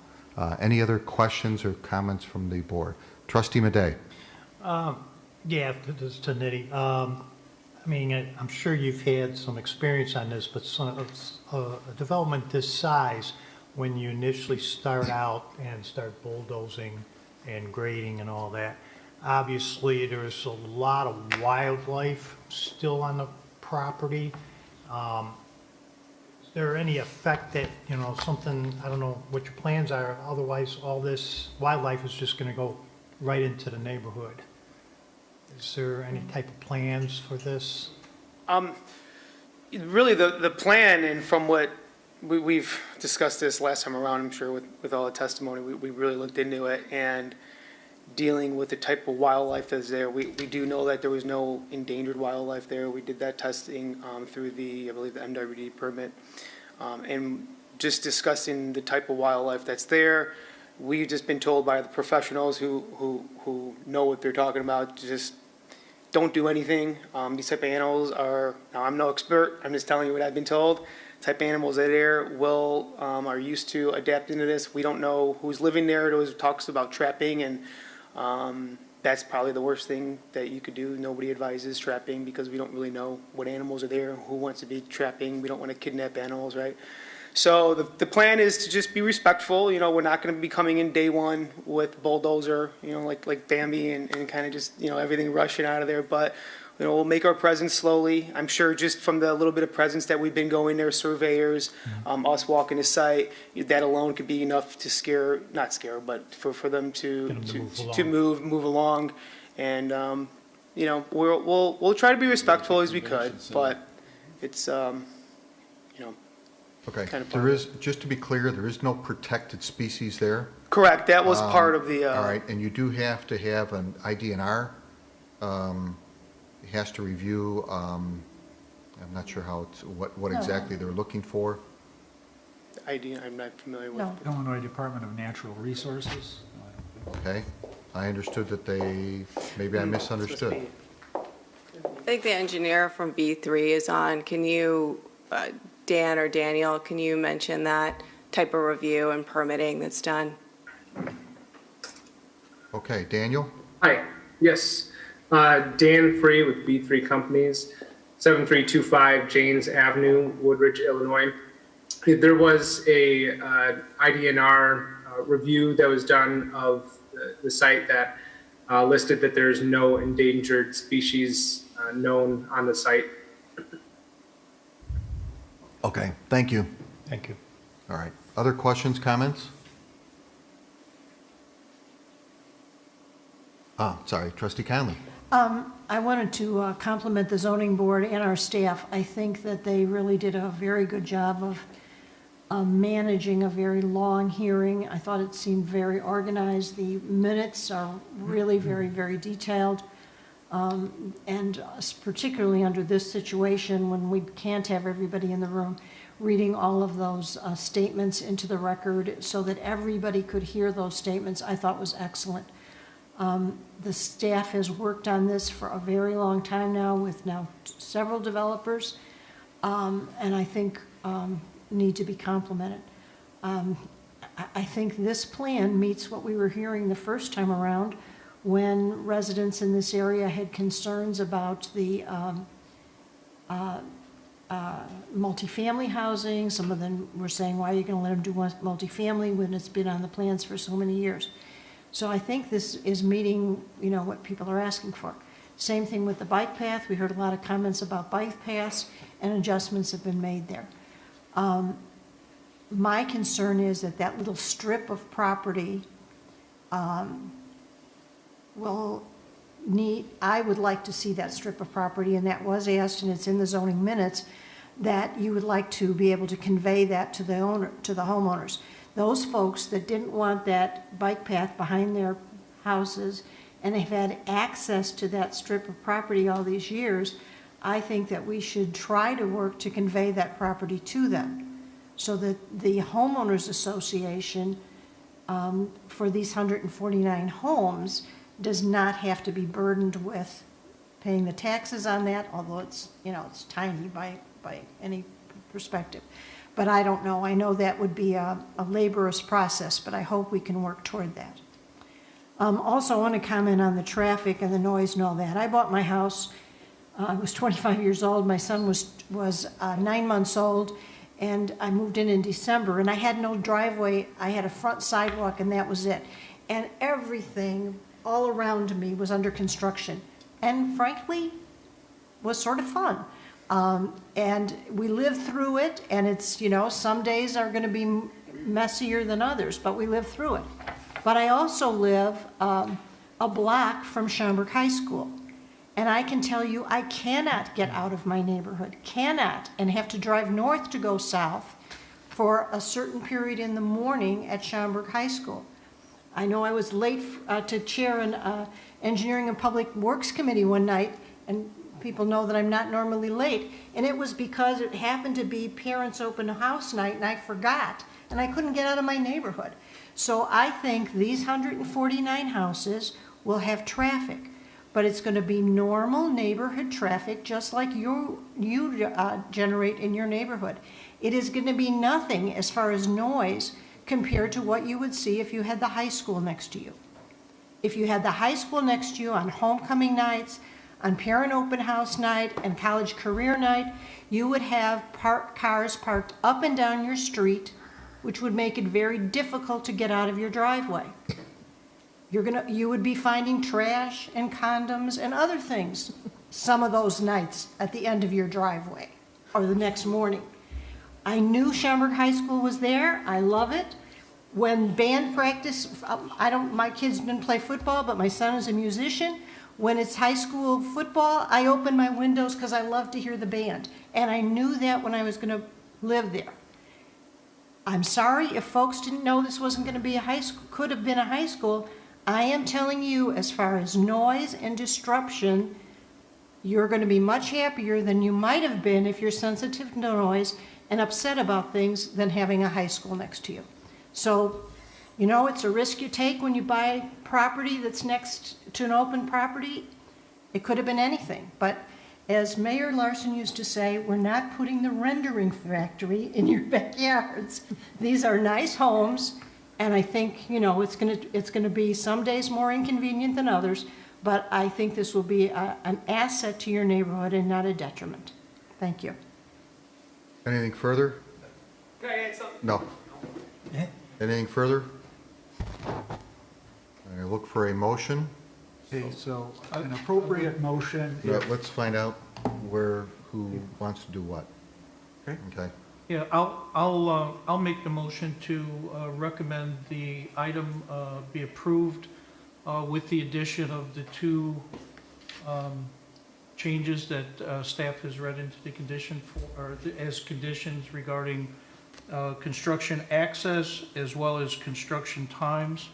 any other questions or comments from the board? Trustee Madej. Yeah, this is to Nitty. I mean, I'm sure you've had some experience on this, but a development this size, when you initially start out and start bulldozing and grading and all that, obviously there's a lot of wildlife still on the property. Is there any effect that, something, I don't know what your plans are, otherwise all this wildlife is just going to go right into the neighborhood? Is there any type of plans for this? Really, the plan, and from what we've discussed this last time around, I'm sure with all the testimony, we really looked into it, and dealing with the type of wildlife that's there. We do know that there was no endangered wildlife there. We did that testing through I believe the MWD permit, and just discussing the type of wildlife that's there. We've just been told by the professionals who know what they're talking about to just don't do anything. These type of animals are, now I'm no expert, I'm just telling you what I've been told. Type of animals that are there are used to adapting to this. We don't know who's living there. It always talks about trapping, and that's probably the worst thing that you could do. Nobody advises trapping because we don't really know what animals are there, who wants to be trapping. We don't want to kidnap animals, right? So the plan is to just be respectful. We're not going to be coming in day one with bulldozer, like Bambi and kind of just, everything rushing out of there. But, we'll make our presence slowly. I'm sure just from the little bit of presence that we've been going there, surveyors, us walking the site, that alone could be enough to not scare, but for them to move along. And, we'll try to be respectful as we could, but it's, Okay, kind of there part of is, just to be clear, there is no protected species there? Correct, that was part of the, All right, and you do have to have an IDNR. It has to review, I'm not sure how it's, what No. exactly they're looking for. ID, I'm not familiar with. No. Illinois Department of Natural Resources. Okay, I understood that they, maybe I misunderstood. I think the engineer from B3 is on. Can you, Dan or Daniel, can you mention that type of review and permitting that's done? Okay, Daniel? Hi, yes. Dan Free with B3 Companies, 7325 Janes Avenue, Woodridge, Illinois. There was a IDNR review that was done of the site that listed that there's no endangered species known on the site. Okay, thank you. Thank you. All right, other questions, comments? Sorry, Trustee Conley. I wanted to compliment the zoning board and our staff. I think that they really did a very good job of managing a very long hearing. I thought it seemed very organized. The minutes are really very, very detailed. And particularly under this situation when we can't have everybody in the room, reading all of those statements into the record so that everybody could hear those statements, I thought was excellent. The staff has worked on this for a very long time now with now several developers, and I think need to be complimented. I think this plan meets what we were hearing the first time around when residents in this area had concerns about the multifamily housing. Some of them were saying, why are you going to let them do multifamily when it's been on the plans for so many years? So I think this is meeting, you know, what people are asking for. Same thing with the bike path. We heard a lot of comments about bike paths, and adjustments have been made there. My concern is that that little strip of property I would like to see that strip of property, and that was asked, and it's in the zoning minutes, that you would like to be able to convey that to the owner, to the homeowners. Those folks that didn't want that bike path behind their houses and have had access to that strip of property all these years, I think that we should try to work to convey that property to them so that the homeowners association for these 149 homes does not have to be burdened with paying the taxes on that, although it's, you know, it's tiny by any perspective. But I don't know. I know that would be a laborious process, but I hope we can work toward that. Also, I want to comment on the traffic and the noise and all that. I bought my house, I was 25 years old. My son was 9 months old, and I moved in December, and I had no driveway. I had a front sidewalk, and that was it. And everything all around me was under construction, and frankly, was sort of fun. And we lived through it, and it's, you know, some days are going to be messier than others, but we lived through it. But I also live a block from Schaumburg High School, and I can tell you I cannot get out of my neighborhood, cannot, and have to drive north to go south for a certain period in the morning at Schaumburg High School. I know I was late to chair an Engineering and Public Works Committee one night, and people know that I'm not normally late, and it was because it happened to be parents' open house night, and I forgot, and I couldn't get out of my neighborhood. So I think these 149 houses will have traffic, but it's going to be normal neighborhood traffic, just like you generate in your neighborhood. It is going to be nothing as far as noise compared to what you would see if you had the high school next to you. If you had the high school next to you on homecoming nights, on parent open house night, and college career night, you would have cars parked up and down your street, which would make it very difficult to get out of your driveway. You would be finding trash and condoms and other things some of those nights at the end of your driveway or the next morning. I knew Schaumburg High School was there. I love it. When band practice, my kids didn't play football, but my son is a musician. When it's high school football, I open my windows because I love to hear the band. And I knew that when I was going to live there. I'm sorry if folks didn't know this wasn't going to be a high school, could have been a high school. I am telling you, as far as noise and disruption, you're going to be much happier than you might have been if you're sensitive to noise and upset about things than having a high school next to you. So, you know, it's a risk you take when you buy property that's next to an open property. It could have been anything, but as Mayor Larson used to say, we're not putting the rendering factory in your backyards. These are nice homes, and I think, you know, it's gonna be some days more inconvenient than others, but I think this will be an asset to your neighborhood and not a detriment. Thank you. Anything further? Can I add something? No. Anything further? I look for a motion. Okay, so an appropriate motion. Yeah, let's find out who wants to do what. Okay. Yeah, I'll make the motion to recommend the item be approved with the addition of the two changes that staff has read into the condition as conditions regarding construction access as well as construction times,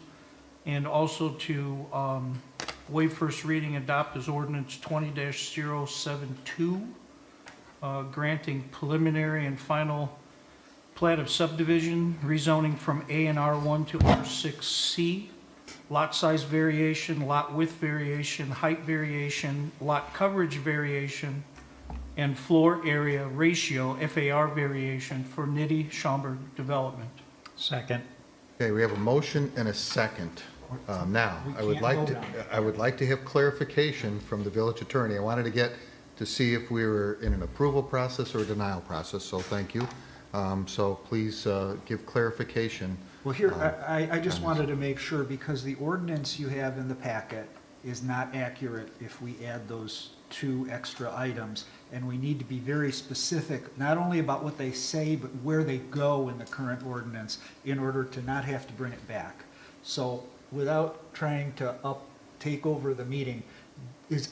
and also to waive first reading, adopt as ordinance 20-072, granting preliminary and final plat of subdivision, rezoning from A and R1 to R6C, lot size variation, lot width variation, height variation, lot coverage variation, and floor area ratio, FAR variation for Nitty Schaumburg development. Second. Okay, we have a motion and a second. Now, I would like to have clarification from the village attorney. I wanted to get to see if we were in an approval process or a denial process, so thank you. So please give clarification. Well, here, I just wanted to make sure, because the ordinance you have in the packet is not accurate if we add those two extra items, and we need to be very specific, not only about what they say, but where they go in the current ordinance in order to not have to bring it back. So without trying to take over the meeting,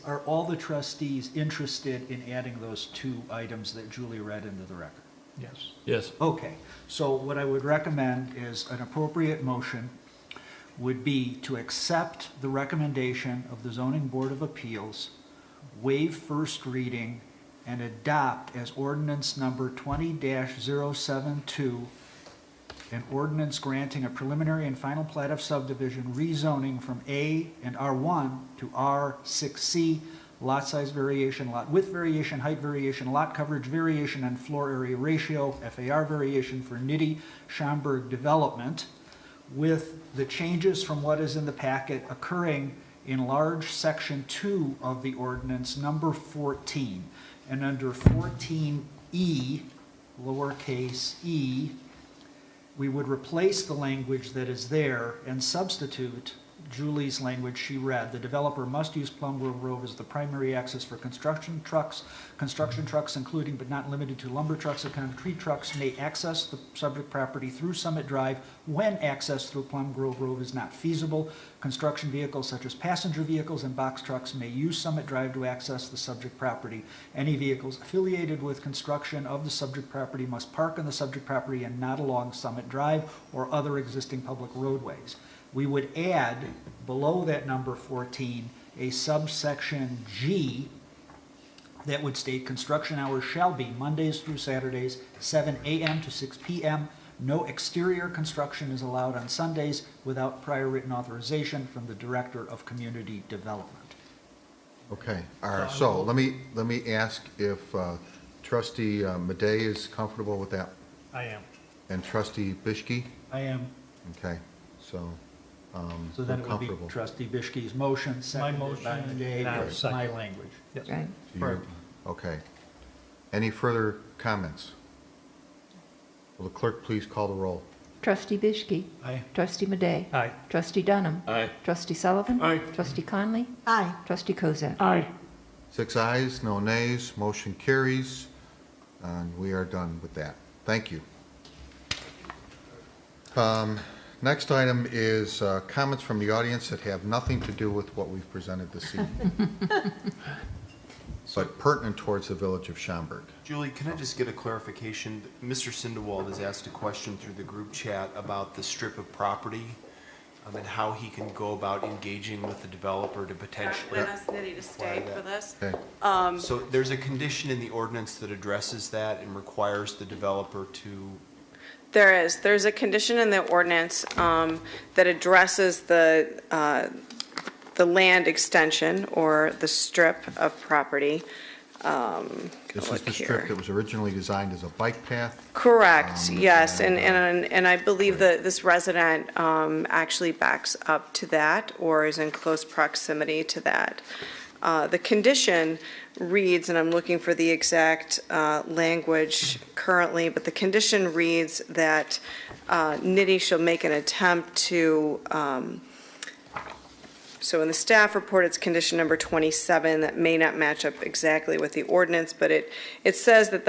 are all the trustees interested in adding those two items that Julie read into the record? Yes. Yes. Okay, so what I would recommend is an appropriate motion would be to accept the recommendation of the Zoning Board of Appeals, waive first reading, and adopt as ordinance number 20-072, an ordinance granting a preliminary and final plat of subdivision rezoning from A and R1 to R6C, lot size variation, lot width variation, height variation, lot coverage variation, and floor area ratio, FAR variation for Nitty Schaumburg development, with the changes from what is in the packet occurring in large section 2 of the ordinance, number 14. And under 14E, lowercase e, we would replace the language that is there and substitute Julie's language she read. The developer must use Plum Grove Road as the primary access for construction trucks including but not limited to lumber trucks and concrete trucks may access the subject property through Summit Drive when access through Plum Grove Road is not feasible. Construction vehicles such as passenger vehicles and box trucks may use Summit Drive to access the subject property. Any vehicles affiliated with construction of the subject property must park on the subject property and not along Summit Drive or other existing public roadways. We would add, below that number 14, a subsection G that would state construction hours shall be Mondays through Saturdays, 7 a.m. to 6 p.m. No exterior construction is allowed on Sundays without prior written authorization from the Director of Community Development. Okay, all right, so let me ask if Trustee Madej is comfortable with that? I am. And Trustee Bishke? I am. Okay, so So then it would be comfortable. Trustee Bishke's motion, seconded by Madej, with my language. Yes. Right. Okay. Any further comments? Will the clerk please call the roll? Trustee Bishke. Aye. Trustee Madej. Aye. Trustee Dunham. Aye. Trustee Sullivan. Aye. Trustee Conley. Aye. Trustee Kozak. Aye. 6 ayes, no nays, motion carries, and we are done with that. Thank you. Next item is comments from the audience that have nothing to do with what we've presented this evening. but pertinent towards the village of Schaumburg. Julie, can I just get a clarification? Mr. Sindewald has asked a question through the group chat about the strip of property and how he can go about engaging with the developer to potentially. I'd ask Nitty to stay for this. Okay. So there's a condition in the ordinance that addresses that and requires the developer to. There's a condition in the ordinance that addresses the land extension or the strip of property. This is the strip that was originally designed as a bike path? Correct, yes, and I believe that this resident actually backs up to that or is in close proximity to that. The condition reads, and I'm looking for the exact language currently, but the condition reads that Nitty shall make an attempt to, so in the staff report, it's condition number 27 that may not match up exactly with the ordinance, but it says that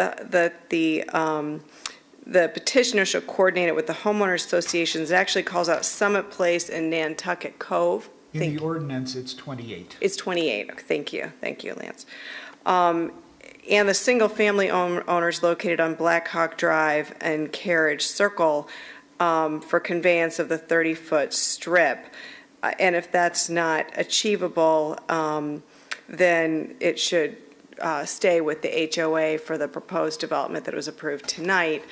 the petitioner shall coordinate it with the homeowners associations. It actually calls out Summit Place and Nantucket Cove. In the ordinance, it's 28. It's 28. Thank you, Lance. And the single-family owners located on Black Hawk Drive and Carriage Circle for conveyance of the 30-foot strip. And if that's not achievable, then it should stay with the HOA for the proposed development that was approved tonight.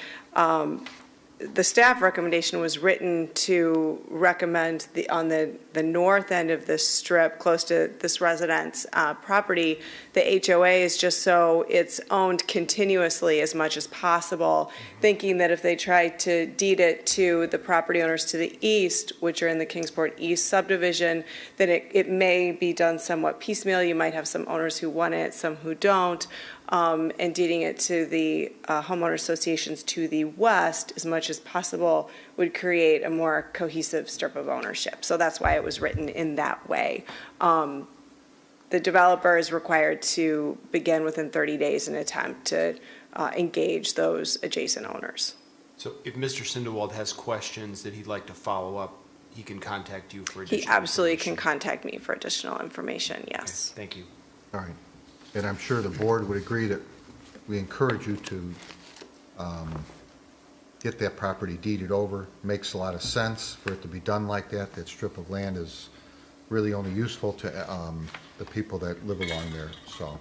The staff recommendation was written to recommend on the north end of this strip, close to this resident's property, the HOA is just so it's owned continuously as much as possible, thinking that if they tried to deed it to the property owners to the east, which are in the Kingsport East subdivision, then it may be done somewhat piecemeal. You might have some owners who want it, some who don't. And deeding it to the homeowner associations to the west as much as possible would create a more cohesive strip of ownership. So that's why it was written in that way. The developer is required to begin within 30 days an attempt to engage those adjacent owners. So if Mr. Sindewald has questions that he'd like to follow up, he can contact you for additional He absolutely can contact me for additional information, yes. Okay, thank you. All right. And I'm sure the board would agree that we encourage you to get that property deeded over. Makes a lot of sense for it to be done like that. That strip of land is really only useful to the people that live along there. So,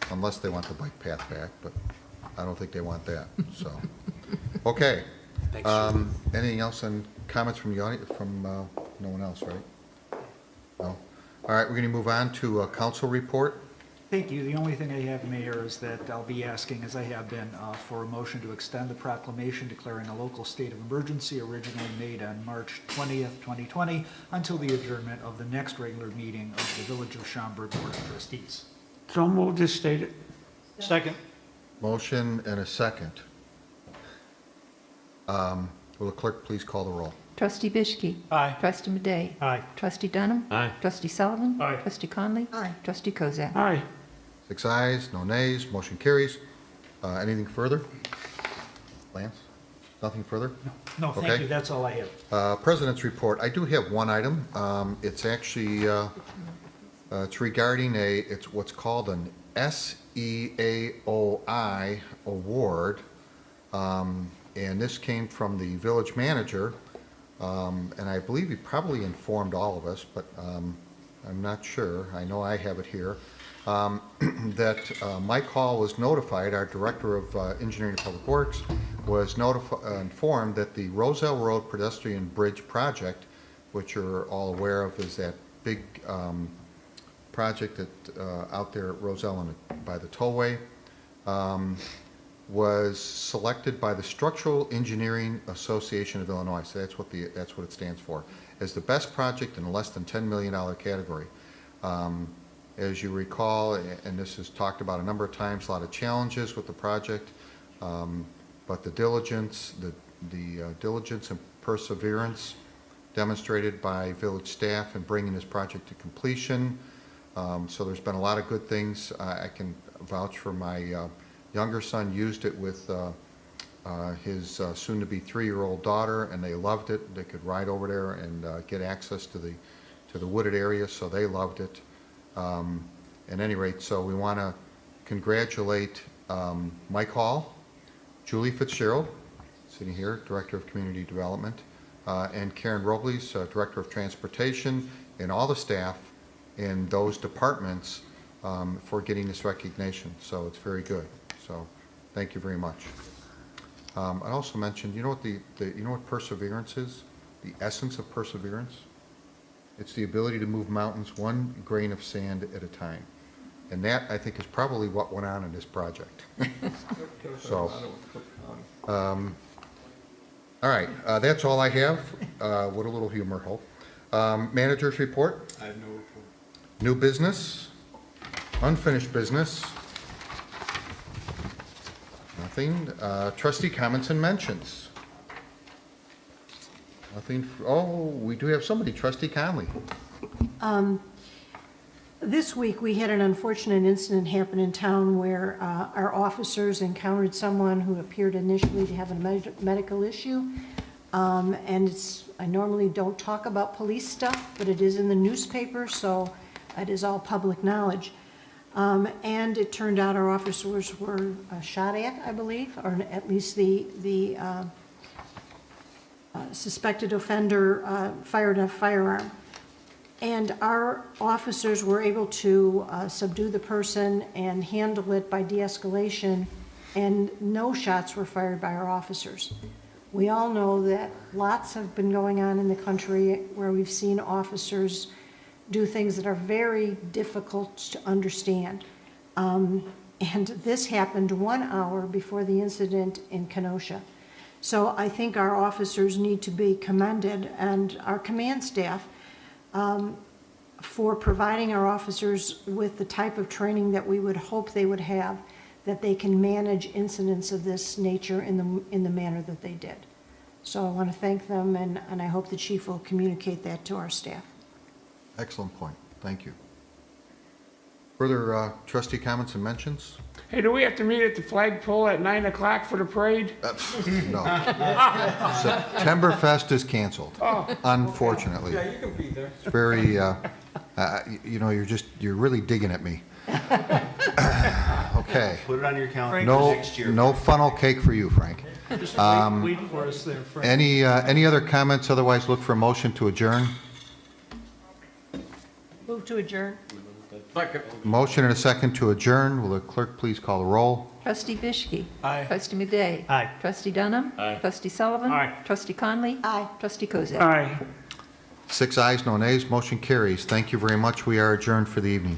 unless they want the bike path back, but I don't think they want that. So, okay. Thanks. Anything else on comments from the audience? From no one else, right? No. All right. We're going to move on to a council report. Thank you. The only thing I have, Mayor, is that I'll be asking, as I have been, for a motion to extend the proclamation declaring a local state of emergency originally made on March 20th, 2020, until the adjournment of the next regular meeting of the Village of Schaumburg Board of Trustees. So moved as stated. Second. Motion and a second. Will the clerk please call the roll? Trustee Bishke. Aye. Trustee Madej. Aye. Trustee Dunham. Aye. Trustee Sullivan. Aye. Trustee Conley. Aye. Trustee Kozak. Aye. 6 ayes, no nays, motion carries. Anything further? Lance? Nothing further? No, thank Okay. you. That's all I have. President's report. I do have one item. It's actually, it's regarding it's what's called an SEAOI award. And this came from the village manager. And I believe he probably informed all of us, but I'm not sure. I know I have it here. That Mike Hall was notified, our Director of Engineering and Public Works, was informed that the Roselle Road Pedestrian Bridge Project, which you're all aware of, is that big project that out there at Roselle by the tollway, was selected by the Structural Engineering Association of Illinois. So that's what it stands for, as the best project in a less than $10 million category. As you recall, and this is talked about a number of times, a lot of challenges with the project, but the diligence and perseverance demonstrated by village staff in bringing this project to completion. So there's been a lot of good things. I can vouch for my younger son used it with his soon-to-be 3-year-old daughter, and they loved it. They could ride over there and get access to the wooded area, so they loved it. At any rate, so we want to congratulate Mike Hall, Julie Fitzgerald, sitting here, Director of Community Development, and Karen Robles, Director of Transportation, and all the staff in those departments for getting this recognition. So it's very good. So thank you very much. I also mentioned, you know what you know what perseverance is? The essence of perseverance? It's the ability to move mountains one grain of sand at a time. And that, I think, is probably what went on in this project. So, all right, that's all I have. What a little humor, Hope. Manager's report? I have no report. New business? Unfinished business? Nothing. Trustee comments and mentions? Nothing. Oh, we do have somebody, Trustee Conley. This week, we had an unfortunate incident happen in town where our officers encountered someone who appeared initially to have a medical issue. And I normally don't talk about police stuff, but it is in the newspaper, so it is all public knowledge. And it turned out our officers were shot at, I believe, or at least the suspected offender fired a firearm. And our officers were able to subdue the person and handle it by de-escalation, and no shots were fired by our officers. We all know that lots have been going on in the country where we've seen officers do things that are very difficult to understand. And this happened 1 hour before the incident in Kenosha. So I think our officers need to be commended, and our command staff, for providing our officers with the type of training that we would hope they would have, that they can manage incidents of this nature in the manner that they did. So I want to thank them, and I hope the chief will communicate that to our staff. Excellent point. Thank you. Further trustee comments and mentions? Hey, do we have to meet at the flagpole at 9 o'clock for the parade? No. Septemberfest is canceled, unfortunately. Yeah, you can be there. It's very, you know, you're really digging at me. Okay. Put it on your calendar for next year. No funnel cake for you, Frank. Just wait for us there, Frank. Any other comments? Otherwise, look for a motion to adjourn. Move to adjourn. Motion and a second to adjourn. Will the clerk please call the roll? Trustee Bishke. Aye. Trustee Madej. Aye. Trustee Dunham. Aye. Trustee Sullivan. Aye. Trustee Conley. Aye. Trustee Kozak. Aye. 6 ayes, no nays. Motion carries. Thank you very much. We are adjourned for the evening.